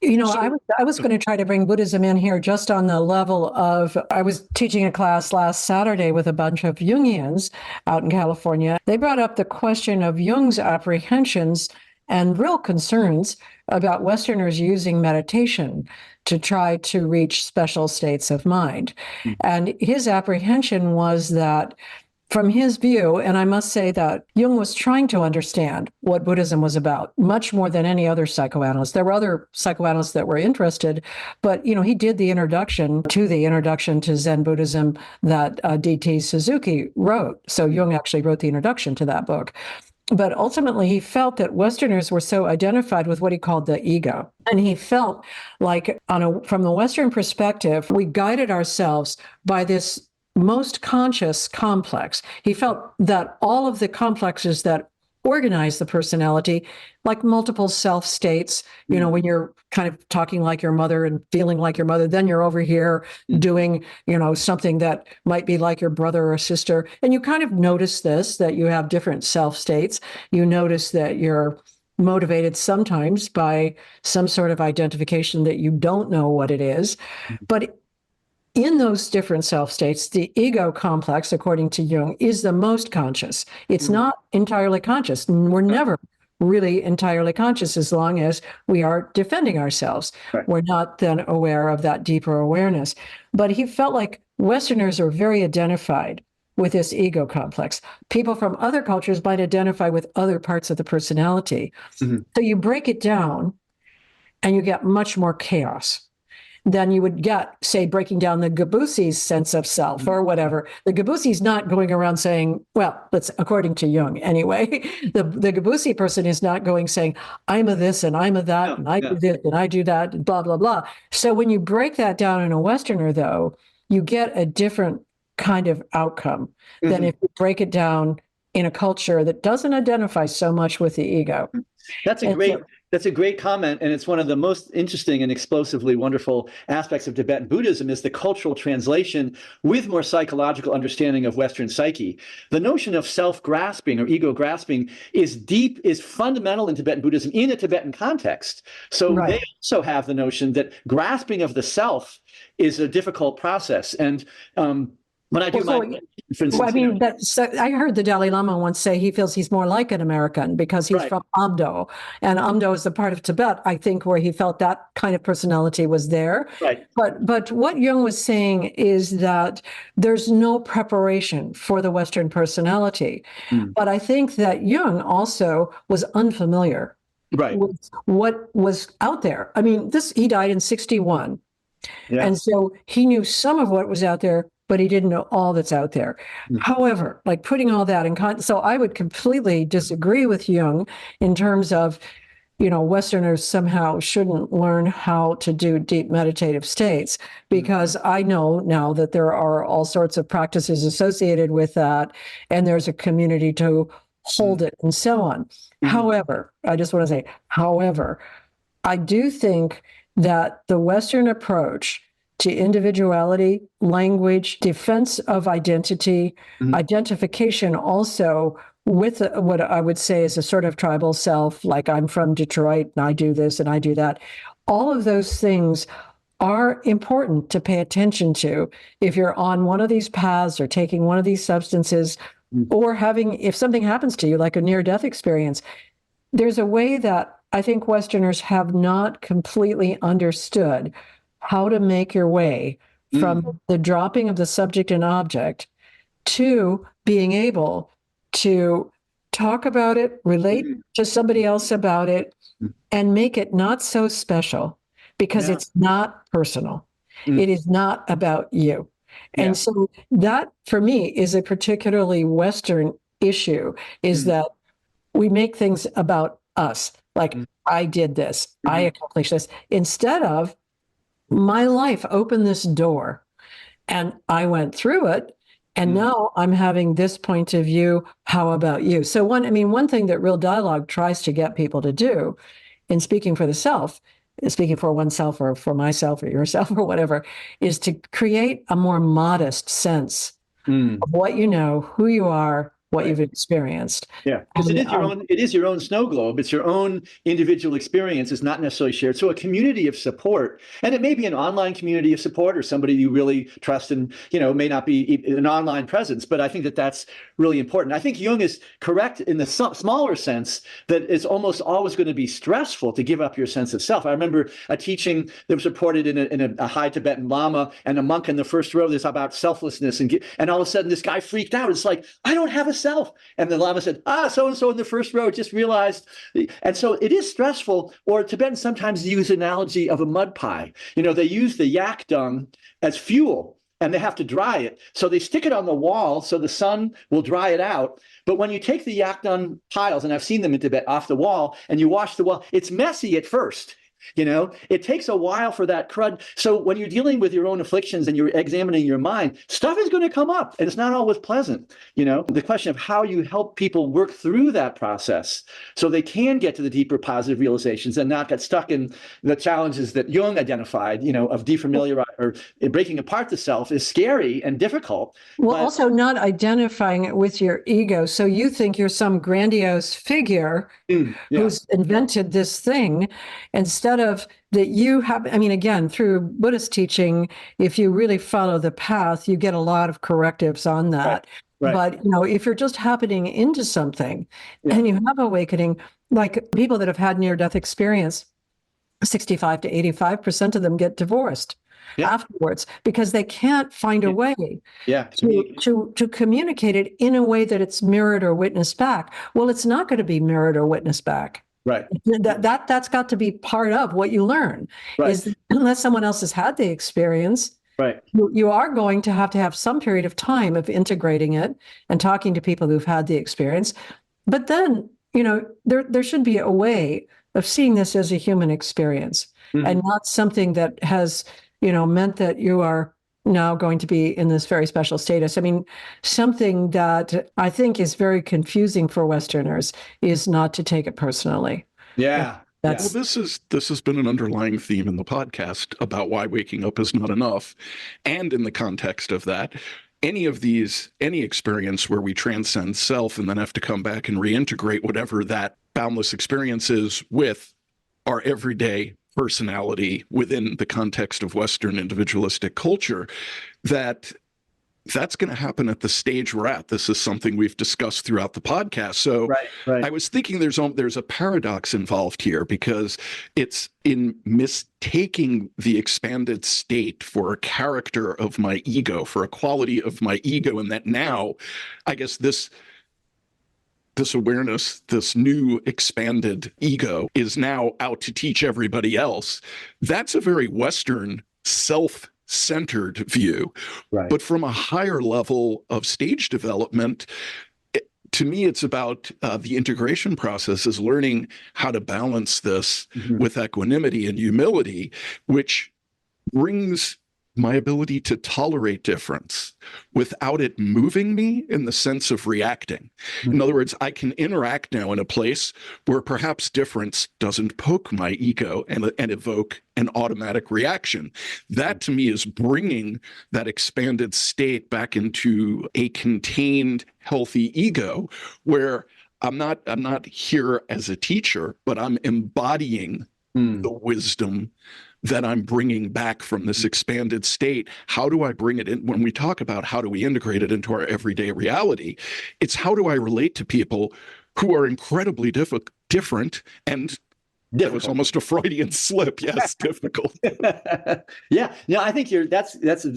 I was going to try to bring Buddhism in here just on the level of, I was teaching a class last Saturday with a bunch of Jungians out in California. They brought up the question of Jung's apprehensions and real concerns about Westerners using meditation to try to reach special states of mind. And his apprehension was that, from his view, and I must say that Jung was trying to understand what Buddhism was about, much more than any other psychoanalyst. There were other psychoanalysts that were interested, but he did the introduction to Zen Buddhism that D.T. Suzuki wrote. So Jung actually wrote the introduction to that book. But ultimately, he felt that Westerners were so identified with what he called the ego. And he felt like, from the Western perspective, we guided ourselves by this most conscious complex. He felt that all of the complexes that organize the personality, like multiple self states, when you're kind of talking like your mother and feeling like your mother, then you're over here doing, something that might be like your brother or sister. And you kind of notice this, that you have different self states. You notice that you're motivated sometimes by some sort of identification that you don't know what it is. But in those different self-states, the ego complex, according to Jung, is the most conscious. It's not entirely conscious. We're never really entirely conscious as long as we are defending ourselves. Right. We're not then aware of that deeper awareness. But he felt like Westerners are very identified with this ego complex. People from other cultures might identify with other parts of the personality. So you break it down and you get much more chaos than you would get, say, breaking down the Gebusi's sense of self or whatever. The Gebusi's not going around saying, well, that's according to Jung anyway, the Gebusi person is not going saying, I'm a this and I'm a that, and I do this and I do that, and blah, blah, blah. So when you break that down in a Westerner, though, you get a different kind of outcome than if you break it down in a culture that doesn't identify so much with the ego. That's a great That's a great comment, and it's one of the most interesting and explosively wonderful aspects of Tibetan Buddhism is the cultural translation with more psychological understanding of Western psyche. The notion of self-grasping or ego-grasping is fundamental in Tibetan Buddhism in a Tibetan context. So Right. they also have the notion that grasping of the self is a difficult process. And when I do Well, my, so, for well, I instance, mean, I heard the Dalai Lama once say he feels he's more like an American because he's right, from Amdo, and Amdo is the part of Tibet, I think, where he felt that kind of personality was there. right, But what Jung was saying is that there's no preparation for the Western personality. mm, But I think that Jung also was unfamiliar right, with what was out there. I mean, he died in 61. yeah, And so he knew some of what was out there, but he didn't know all that's out there. mm, However, like putting all that in context, so I would completely disagree with Jung in terms of, Westerners somehow shouldn't learn how to do deep meditative states, because I know now that there are all sorts of practices associated with that, and there's a community to hold it and so on. However, I just want to say, however, I do think that the Western approach to individuality, language, defense of identity, identification also with what I would say is a sort of tribal self, like I'm from Detroit and I do this and I do that. All of those things are important to pay attention to if you're on one of these paths or taking one of these substances or if something happens to you, like a near-death experience. There's a way that I think Westerners have not completely understood how to make your way from the dropping of the subject and object to being able to talk about it, relate to somebody else about it, and make it not so special because yeah, it's not personal. It is not about you. yeah, And so that, for me, is a particularly Western issue, is that we make things about us. Like, I did this, I accomplished this, instead of my life opened this door and I went through it. And now I'm having this point of view. How about you? So one thing that Real Dialogue tries to get people to do in speaking for the self, speaking for oneself or for myself or yourself or whatever, is to create a more modest sense of what you know, who you are, what you've experienced. yeah, because it is your own snow globe. It's your own individual experience. It's not necessarily shared. So a community of support, and it may be an online community of support or somebody you really trust, and may not be an online presence. But I think that that's really important. I think Jung is correct in the smaller sense that it's almost always going to be stressful to give up your sense of self. I remember a teaching that was reported in a high Tibetan Lama, and a monk in the first row. This about selflessness, and all of a sudden this guy freaked out. It's like, I don't have a self. And the Lama said, so-and-so in the first row just realized. And so it is stressful. Or Tibetans sometimes use the analogy of a mud pie. They use the yak dung as fuel and they have to dry it. So they stick it on the wall so the sun will dry it out. But when you take the yak dung piles, and I've seen them in Tibet, off the wall, and you wash the wall, it's messy at first. It takes a while for that crud. So when you're dealing with your own afflictions and you're examining your mind, stuff is going to come up and it's not always pleasant. The question of how you help people work through that process so they can get to the deeper positive realizations and not get stuck in the challenges that Jung identified, of defamiliarizing or breaking apart the self is scary and difficult. Well, also not identifying it with your ego. So you think you're some grandiose figure who's invented this thing, instead of that you have, again, through Buddhist teaching, if you really follow the path, you get a lot of correctives on that. Right. But, if you're just happening into something and you have awakening, like people that have had near-death experience, 65 to 85% of them get divorced afterwards because they can't find a way to communicate it in a way that it's mirrored or witnessed back. Well, it's not going to be mirrored or witnessed back. Right. That's got to be part of what you learn. Right. Is unless someone else has had the experience, right, you are going to have some period of time of integrating it and talking to people who've had the experience. But then, there should be a way of seeing this as a human experience and not something that has, meant that you are now going to be in this very special status. Something that I think is very confusing for Westerners is not to take it personally. Yeah. Yeah. Well, this has been an underlying theme in the podcast about why waking up is not enough. And in the context of that, any experience where we transcend self and then have to come back and reintegrate whatever that boundless experience is with our everyday personality within the context of Western individualistic culture, that's going to happen at the stage we're at. This is something we've discussed throughout the podcast. So Right. I was thinking there's a paradox involved here, because it's in mistaking the expanded state for a character of my ego, for a quality of my ego, and that now, I guess this awareness, this new expanded ego is now out to teach everybody else. That's a very Western self-centered view. Right. But from a higher level of stage development, to me, it's about the integration process, is learning how to balance this with equanimity and humility, which brings my ability to tolerate difference without it moving me in the sense of reacting. In other words, I can interact now in a place where perhaps difference doesn't poke my ego and evoke an automatic reaction. That to me is bringing that expanded state back into a contained, healthy ego, where I'm not here as a teacher, but I'm embodying the wisdom that I'm bringing back from this expanded state. How do I bring it in? When we talk about how do we integrate it into our everyday reality, it's how do I relate to people who are incredibly different and that was almost a Freudian slip. Yes, difficult. Yeah, no, I think that's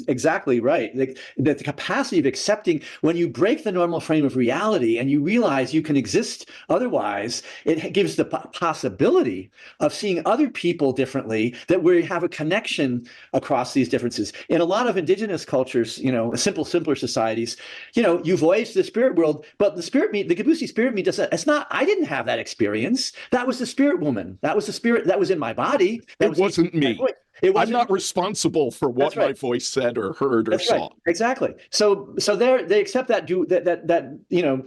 exactly right. The capacity of accepting, when you break the normal frame of reality and you realize you can exist otherwise, it gives the possibility of seeing other people differently, that we have a connection across these differences. In a lot of indigenous cultures, simpler societies, you voice the spirit world, but the Gebusi spirit me doesn't. It's not. I didn't have that experience. That was the spirit woman. That was the spirit that was in my body. It wasn't me. I'm not responsible for what my voice said or heard or saw. Right. Exactly. So they accept that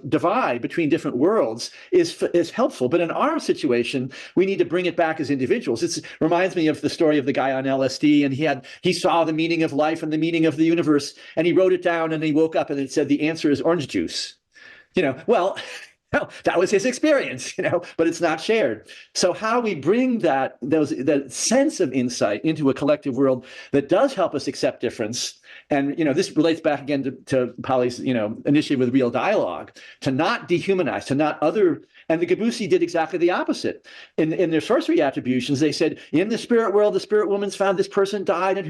divide between different worlds is helpful. But in our situation, we need to bring it back as individuals. It reminds me of the story of the guy on LSD, and he saw the meaning of life and the meaning of the universe, and he wrote it down, and he woke up and it said the answer is orange juice. Well, that was his experience, but it's not shared. So how we bring that sense of insight into a collective world that does help us accept difference. And, this relates back again to Polly's, initiative with real dialogue, to not dehumanize, to not other. And the Gebusi did exactly the opposite. In their sorcery attributions, they said, in the spirit world, the spirit woman's found this person died, and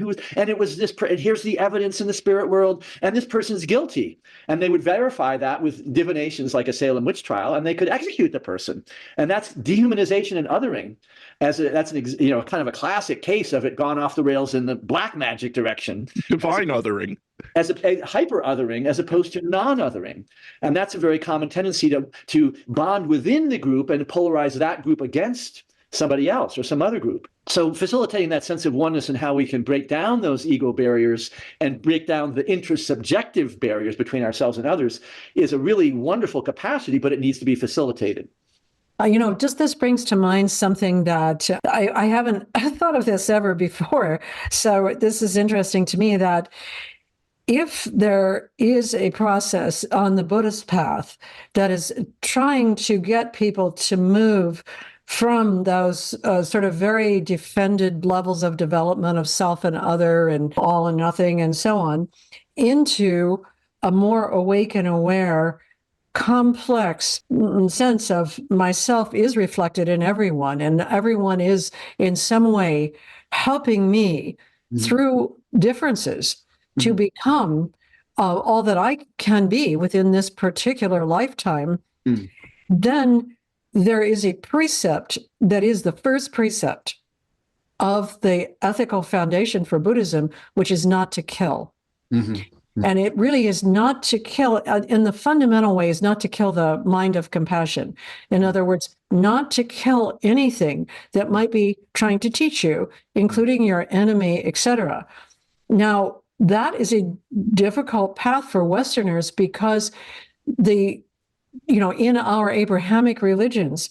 it was this, and here's the evidence in the spirit world, and this person's guilty. And they would verify that with divinations like a Salem witch trial, and they could execute the person. And that's dehumanization and othering. That's kind of a classic case of it gone off the rails in the black magic direction. Divine othering. As a hyper othering as opposed to non-othering. And that's a very common tendency to bond within the group and polarize that group against somebody else or some other group. So facilitating that sense of oneness and how we can break down those ego barriers and break down the intersubjective barriers between ourselves and others is a really wonderful capacity, but it needs to be facilitated. Just this brings to mind something that I haven't thought of this ever before. So this is interesting to me, that if there is a process on the Buddhist path that is trying to get people to move from those sort of very defended levels of development of self and other and all and nothing and so on, into a more awake and aware, complex sense of myself is reflected in everyone, and everyone is in some way helping me through differences to become all that I can be within this particular lifetime, then there is a precept that is the first precept of the ethical foundation for Buddhism, which is not to kill. And it really is not to kill, in the fundamental way, is not to kill the mind of compassion. In other words, not to kill anything that might be trying to teach you, including your enemy, etc. Now, that is a difficult path for Westerners, because in our Abrahamic religions,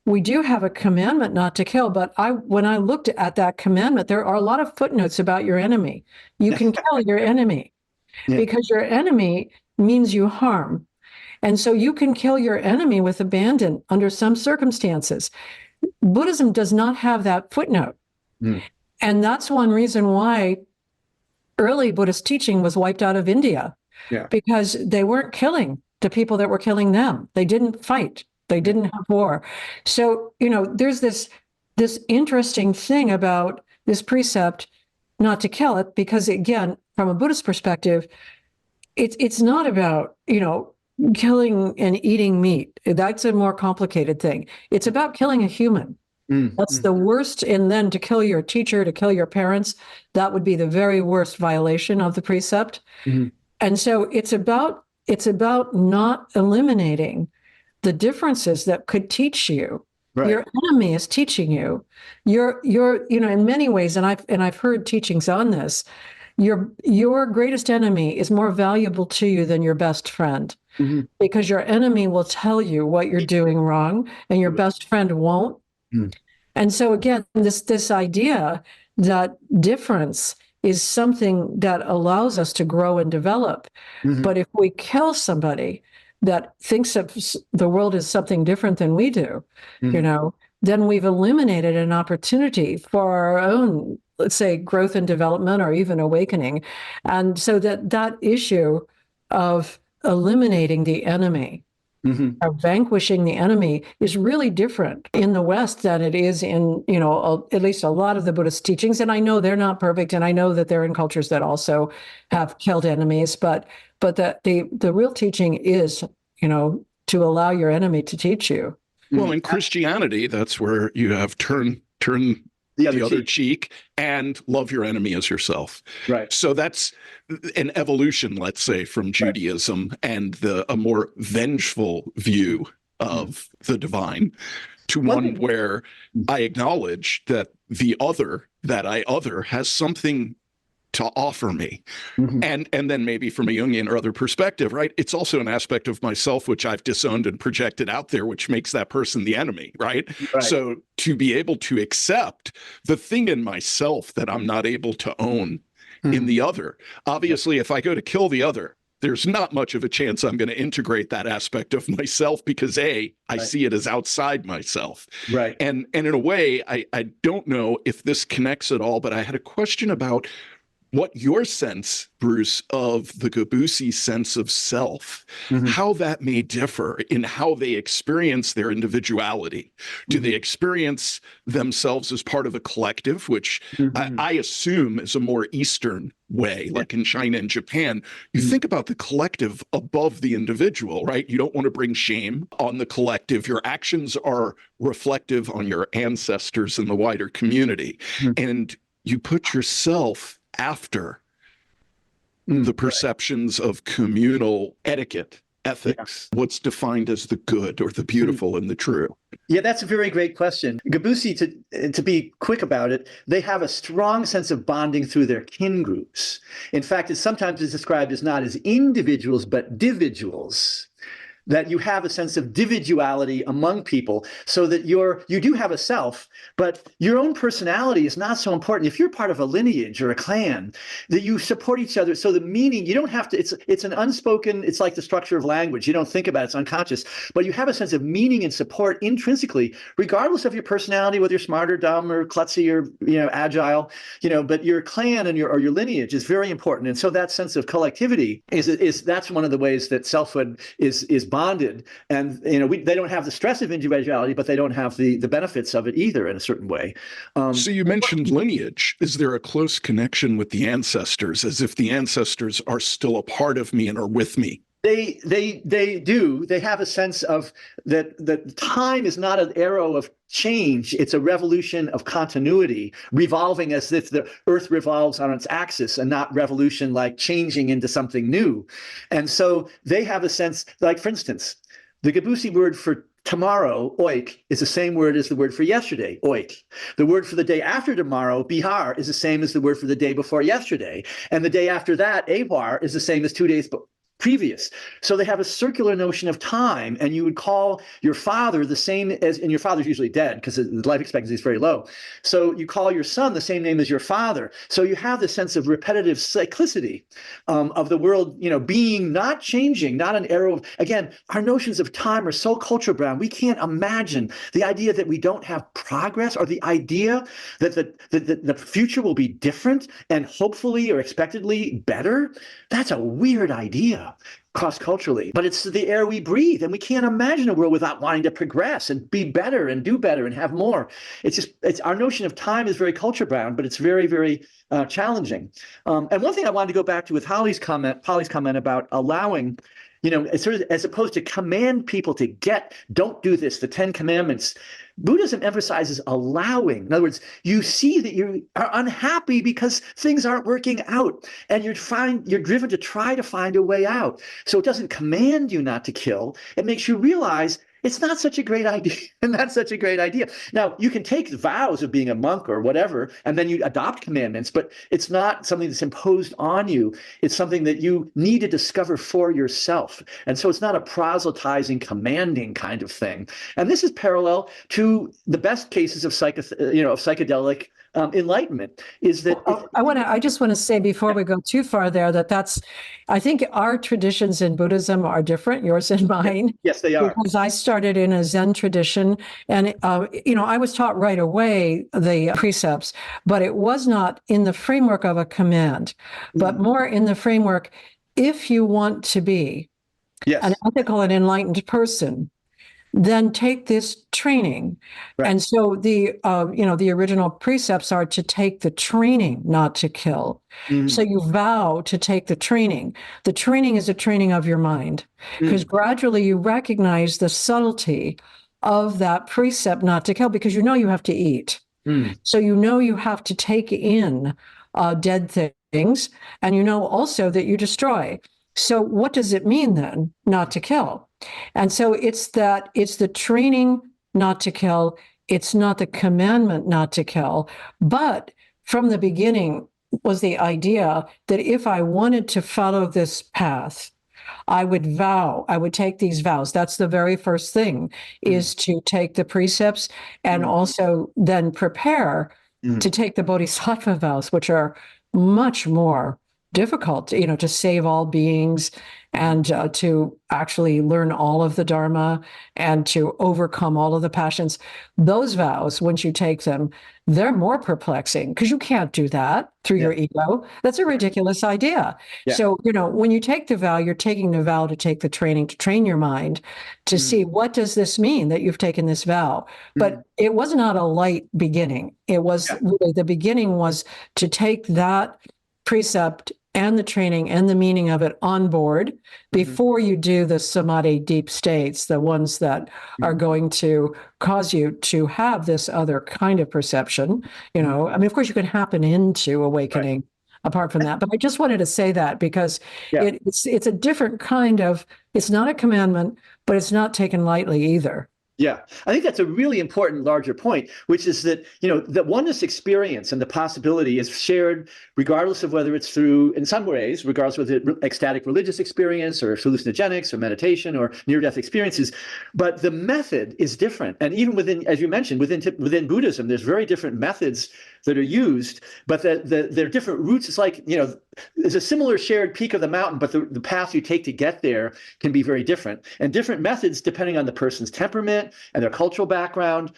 we do have a commandment not to kill, but when I looked at that commandment, there are a lot of footnotes about your enemy. You can kill your enemy because your enemy means you harm. And so you can kill your enemy with abandon under some circumstances. Buddhism does not have that footnote. And that's one reason why early Buddhist teaching was wiped out of India, because they weren't killing the people that were killing them. They didn't fight. They didn't have war. So, there's this interesting thing about this precept not to kill it, because again, from a Buddhist perspective, it's not about, killing and eating meat. That's a more complicated thing. It's about killing a human. That's the worst. And then to kill your teacher, to kill your parents, that would be the very worst violation of the precept. And so it's about not eliminating the differences that could teach you. Right. Your enemy is teaching you. You're in many ways, and I've heard teachings on this. Your greatest enemy is more valuable to you than your best friend, because your enemy will tell you what you're doing wrong, and your best friend won't. And so again, this idea that difference is something that allows us to grow and develop. But if we kill somebody that thinks of the world as something different than we do, then we've eliminated an opportunity for our own, let's say, growth and development, or even awakening. And so that issue of eliminating the enemy, of vanquishing the enemy, is really different in the West than it is in, at least a lot of the Buddhist teachings. And I know they're not perfect, and I know that they're in cultures that also have killed enemies, but the real teaching is, to allow your enemy to teach you. Well, in Christianity, that's where you have turn the other cheek and love your enemy as yourself. Right. So that's an evolution, let's say, from Judaism and a more vengeful view of the divine, to one where I acknowledge that the other that I other has something to offer me. And then maybe from a Jungian or other perspective, right, it's also an aspect of myself which I've disowned and projected out there, which makes that person the enemy, right? So to be able to accept the thing in myself that I'm not able to own in the other. Obviously, if I go to kill the other, there's not much of a chance I'm going to integrate that aspect of myself, because I see it as outside myself. Right. And in a way, I don't know if this connects at all, but I had a question about what your sense, Bruce, of the Gebusi sense of self, how that may differ in how they experience their individuality. Do they experience themselves as part of a collective, which I assume is a more Eastern way, like in China and Japan? You think about the collective above the individual, right? You don't want to bring shame on the collective. Your actions are reflective on your ancestors and the wider community. And you put yourself after the perceptions of communal etiquette, ethics, what's defined as the good or the beautiful and the true. Yeah, that's a very great question. Gebusi, to be quick about it, they have a strong sense of bonding through their kin groups. In fact, it sometimes is described as not as individuals, but dividuals. That you have a sense of individuality among people, so that you do have a self, but your own personality is not so important. If you're part of a lineage or a clan, that you support each other. So the meaning, you don't have to, it's an unspoken, it's like the structure of language. You don't think about it, it's unconscious, but you have a sense of meaning and support intrinsically, regardless of your personality, whether you're smart or dumb or klutzy or agile, but your clan and your lineage is very important. And so that sense of collectivity is that's one of the ways that selfhood is bonded, and they don't have the stress of individuality, but they don't have the benefits of it either in a certain way. So you mentioned lineage. Is there a close connection with the ancestors, as if the ancestors are still a part of me and are with me? They do. They have a sense of that time is not an arrow of change. It's a revolution of continuity, revolving as if the earth revolves on its axis, and not revolution like changing into something new. And so they have a sense, like, for instance, the Gebusi word for tomorrow, oik, is the same word as the word for yesterday, oik. The word for the day after tomorrow, bihar, is the same as the word for the day before yesterday. And the day after that, awar, is the same as 2 days previous. So they have a circular notion of time, and you would call your father the same as, and your father's usually dead because the life expectancy is very low. So you call your son the same name as your father. So you have this sense of repetitive cyclicity of the world, being not changing, not an arrow of, again, our notions of time are so culture bound. We can't imagine the idea that we don't have progress, or the idea that the future will be different and hopefully or expectedly better. That's a weird idea cross-culturally, but it's the air we breathe, and we can't imagine a world without wanting to progress and be better and do better and have more. It's our notion of time is very culture bound, but it's very, very challenging. And one thing I wanted to go back to with Polly's comment about allowing, it's sort of, as opposed to command people to don't do this, the 10 Commandments. Buddhism emphasizes allowing. In other words, you see that you are unhappy because things aren't working out, and you're driven to try to find a way out. So it doesn't command you not to kill. It makes you realize it's not such a great idea, and that's such a great idea. Now, you can take vows of being a monk or whatever, and then you adopt commandments, but it's not something that's imposed on you. It's something that you need to discover for yourself. And so it's not a proselytizing, commanding kind of thing. And this is parallel to the best cases of psychedelic enlightenment, is that I just want to say before we go too far there that I think our traditions in Buddhism are different, yours and mine. Yes, they are. Because I started in a Zen tradition, and I was taught right away the precepts, but it was not in the framework of a command, but more in the framework, if you want to be an ethical and enlightened person, then take this training. Right. And so the original precepts are to take the training, not to kill. So you vow to take the training. The training is a training of your mind, because gradually you recognize the subtlety of that precept not to kill, because you have to eat. So you have to take in dead things, and also that you destroy. So what does it mean then not to kill? And so it's the training not to kill. It's not the commandment not to kill. But from the beginning was the idea that if I wanted to follow this path, I would take these vows. That's the very first thing, is to take the precepts and also then prepare to take the bodhisattva vows, which are much more difficult, to save all beings and to actually learn all of the Dharma and to overcome all of the passions. Those vows, once you take them, they're more perplexing, because you can't do that through your ego. That's a ridiculous idea. So, when you take the vow, you're taking the vow to take the training, to train your mind to see, what does this mean that you've taken this vow? But it was not a light beginning. It was really, the beginning was to take that precept and the training and the meaning of it on board before you do the samadhi deep states, the ones that are going to cause you to have this other kind of perception. Of course, you can happen into awakening apart from that. But I just wanted to say that because it's a different kind of, it's not a commandment, but it's not taken lightly either. Yeah, I think that's a really important larger point, which is that, the oneness experience and the possibility is shared regardless of whether it's through, in some ways, regardless of whether it's ecstatic religious experience or hallucinogenics or meditation or near-death experiences. But the method is different. And even within, as you mentioned, within Buddhism, there's very different methods that are used, but they're different routes. It's like, there's a similar shared peak of the mountain, but the path you take to get there can be very different, and different methods depending on the person's temperament and their cultural background.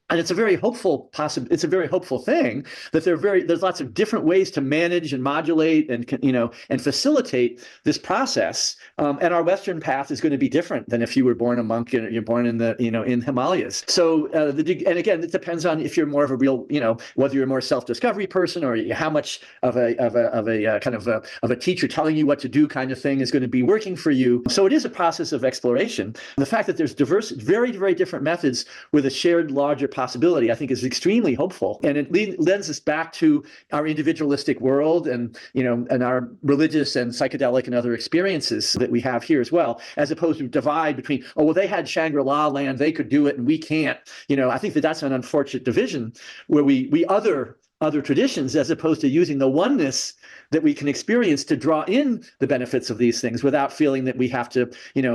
And it's a very hopeful thing that there's lots of different ways to manage and modulate and facilitate this process. And our Western path is going to be different than if you were born a monk and you're born in the in Himalayas. So and again, it depends on if you're more of a real whether you're a more self-discovery person or how much of a teacher telling you what to do kind of thing is going to be working for you. So it is a process of exploration. The fact that there's diverse, very, very different methods with a shared larger possibility, I think, is extremely hopeful, and it lends us back to our individualistic world and and our religious and psychedelic and other experiences that we have here as well, as opposed to divide between, they had Shangri-La land, they could do it and we can't. I think that's an unfortunate division where we other other traditions, as opposed to using the oneness that we can experience to draw in the benefits of these things without feeling that we have to,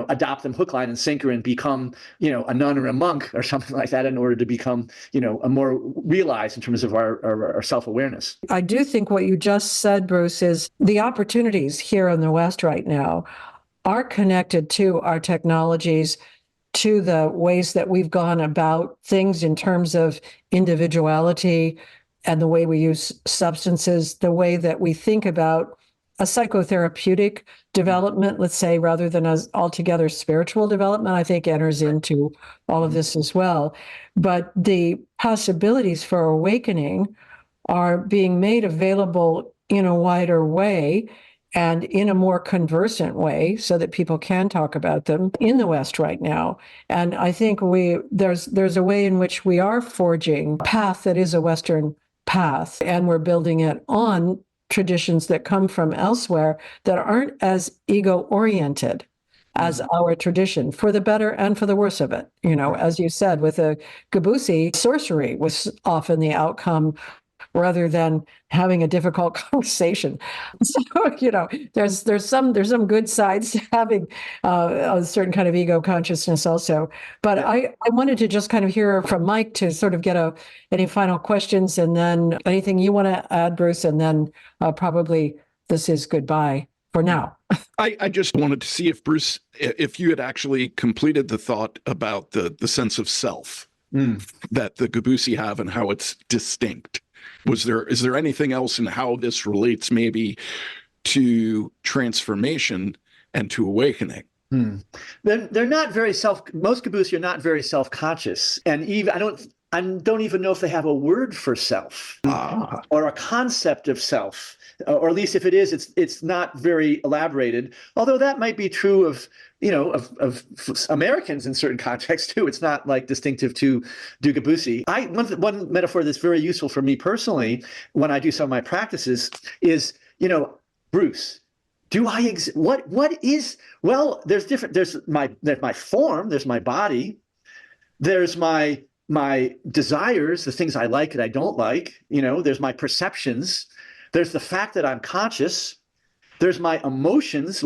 adopt them hook, line, and sinker and become, a nun or a monk or something like that in order to become, a more realized in terms of our self-awareness. I do think what you just said, Bruce, is the opportunities here in the West right now are connected to our technologies, to the ways that we've gone about things in terms of individuality and the way we use substances, the way that we think about a psychotherapeutic development, let's say, rather than as altogether spiritual development, I think enters into all of this as well. But the possibilities for awakening are being made available in a wider way and in a more conversant way so that people can talk about them in the West right now. And I think there's a way in which we are forging a path that is a Western path, and we're building it on traditions that come from elsewhere that aren't as ego-oriented as our tradition, for the better and for the worse of it. As you said, with a Gebusi, sorcery was often the outcome rather than having a difficult conversation. So, there's some good sides to having a certain kind of ego consciousness also. But I wanted to just kind of hear from Mike to sort of get any final questions, and then anything you want to add, Bruce, and then probably this is goodbye for now. I just wanted to see if Bruce, if you had actually completed the thought about the sense of self that the Gebusi have and how it's distinct. Is there anything else in how this relates maybe to transformation and to awakening? They're not very most Gebusi are not very self-conscious, and even I don't even know if they have a word for self or a concept of self, or at least if it is, it's not very elaborated. Although that might be true of Americans in certain contexts too. It's not like distinctive to Gebusi. One metaphor that's very useful for me personally when I do some of my practices is, Bruce, do I what is, well, there's my form, there's my body, there's my desires, the things I like and I don't like, there's my perceptions, there's the fact that I'm conscious, there's my emotions,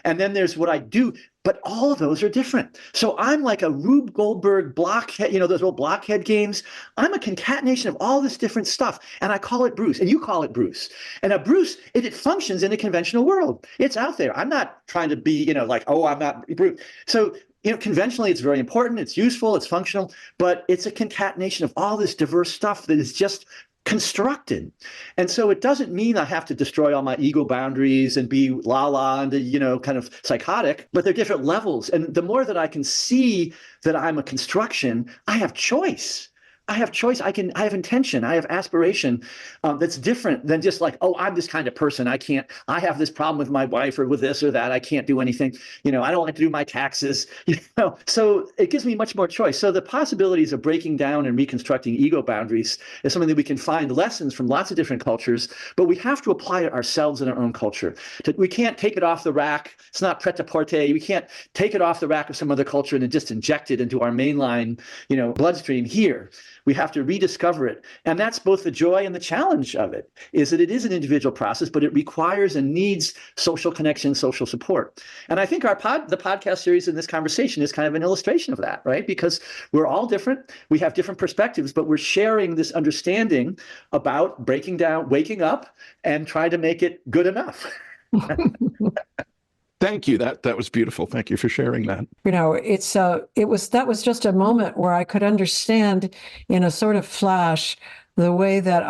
and then there's what I do. But all of those are different. So I'm like a Rube Goldberg blockhead, those old blockhead games. I'm a concatenation of all this different stuff. And I call it Bruce, and you call it Bruce. And a Bruce, it functions in a conventional world. It's out there. I'm not trying to be, I'm not Bruce. So, conventionally, it's very important. It's useful. It's functional. But it's a concatenation of all this diverse stuff that is just constructed. And so it doesn't mean I have to destroy all my ego boundaries and be and kind of psychotic, but they're different levels. And the more that I can see that I'm a construction, I have choice. I have choice. I have intention. I have aspiration that's different than just like, I'm this kind of person. I have this problem with my wife or with this or that. I can't do anything. I don't like to do my taxes. So it gives me much more choice. So the possibilities of breaking down and reconstructing ego boundaries is something that we can find lessons from lots of different cultures, but we have to apply it ourselves in our own culture. We can't take it off the rack. It's not pret-a-porter. We can't take it off the rack of some other culture and then just inject it into our mainline, bloodstream here. We have to rediscover it. And that's both the joy and the challenge of it, is that it is an individual process, but it requires and needs social connection, social support. And I think the podcast series in this conversation is kind of an illustration of that, right? Because we're all different. We have different perspectives, but we're sharing this understanding about breaking down, waking up, and trying to make it good enough. Thank you. That was beautiful. Thank you for sharing that. That was just a moment where I could understand in a sort of flash the way that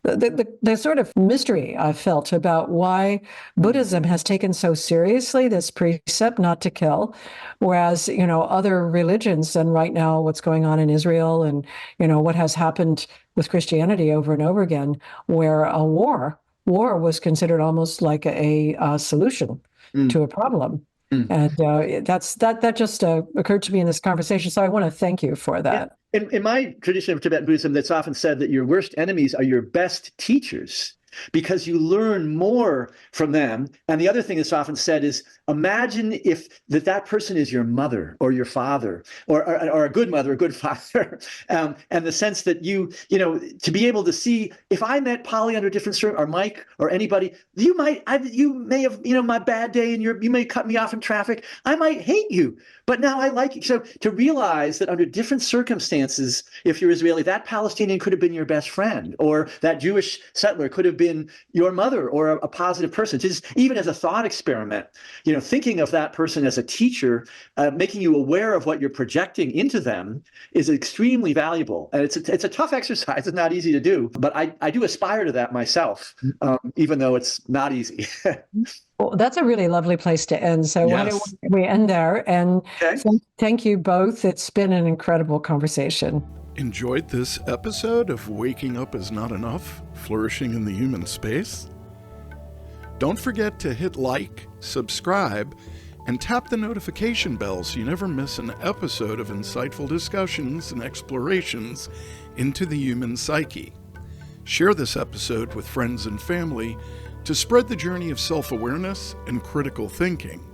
the sort of mystery I felt about why Buddhism has taken so seriously this precept not to kill, whereas, other religions, and right now what's going on in Israel and, what has happened with Christianity over and over again, where a war was considered almost like a solution to a problem. And that just occurred to me in this conversation. So I want to thank you for that. In my tradition of Tibetan Buddhism, that's often said that your worst enemies are your best teachers. because you learn more from them. And the other thing that's often said is, imagine if that person is your mother or your father, or a good mother, a good father, and the sense that you know, to be able to see, if I met Polly under different or Mike or anybody, you may have, you know, my bad day, and you may cut me off in traffic. I might hate you, but now I like you. So to realize that under different circumstances, if you're Israeli, that Palestinian could have been your best friend, or that Jewish settler could have been your mother, or a positive person. Just even as a thought experiment, you know, thinking of that person as a teacher, making you aware of what you're projecting into them is extremely valuable. And it's a tough exercise. It's not easy to do, but I do aspire to that myself, even though it's not easy. Well, that's a really lovely place to end. So why don't we end there? And thank you both. It's been an incredible conversation. Enjoyed this episode of Waking Up Is Not Enough, Flourishing in the Human Space? Don't forget to hit like, subscribe, and tap the notification bell so you never miss an episode of insightful discussions and explorations into the human psyche. Share this episode with friends and family to spread the journey of self-awareness and critical thinking.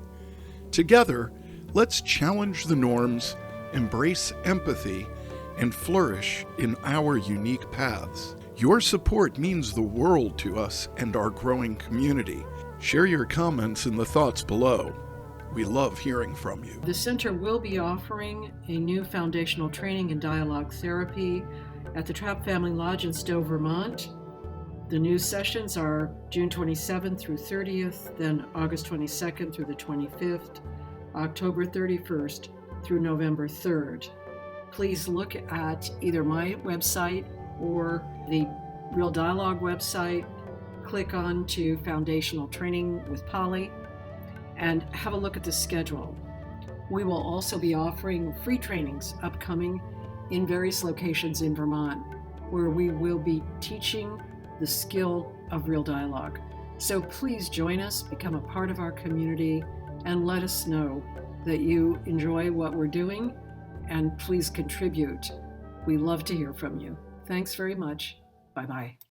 Together, let's challenge the norms, embrace empathy, and flourish in our unique paths. Your support means the world to us and our growing community. Share your comments in the thoughts below. We love hearing from you. The center will be offering a new foundational training in dialogue therapy at the Trapp Family Lodge in Stowe, Vermont. The new sessions are June 27th through 30th, then August 22nd through the 25th, October 31st through November 3rd. Please look at either my website or the Real Dialogue website. Click on to Foundational Training with Polly and have a look at the schedule. We will also be offering free trainings upcoming in various locations in Vermont, where we will be teaching the skill of real dialogue. So please join us, become a part of our community, and let us know that you enjoy what we're doing, and please contribute. We love to hear from you. Thanks very much. Bye-bye.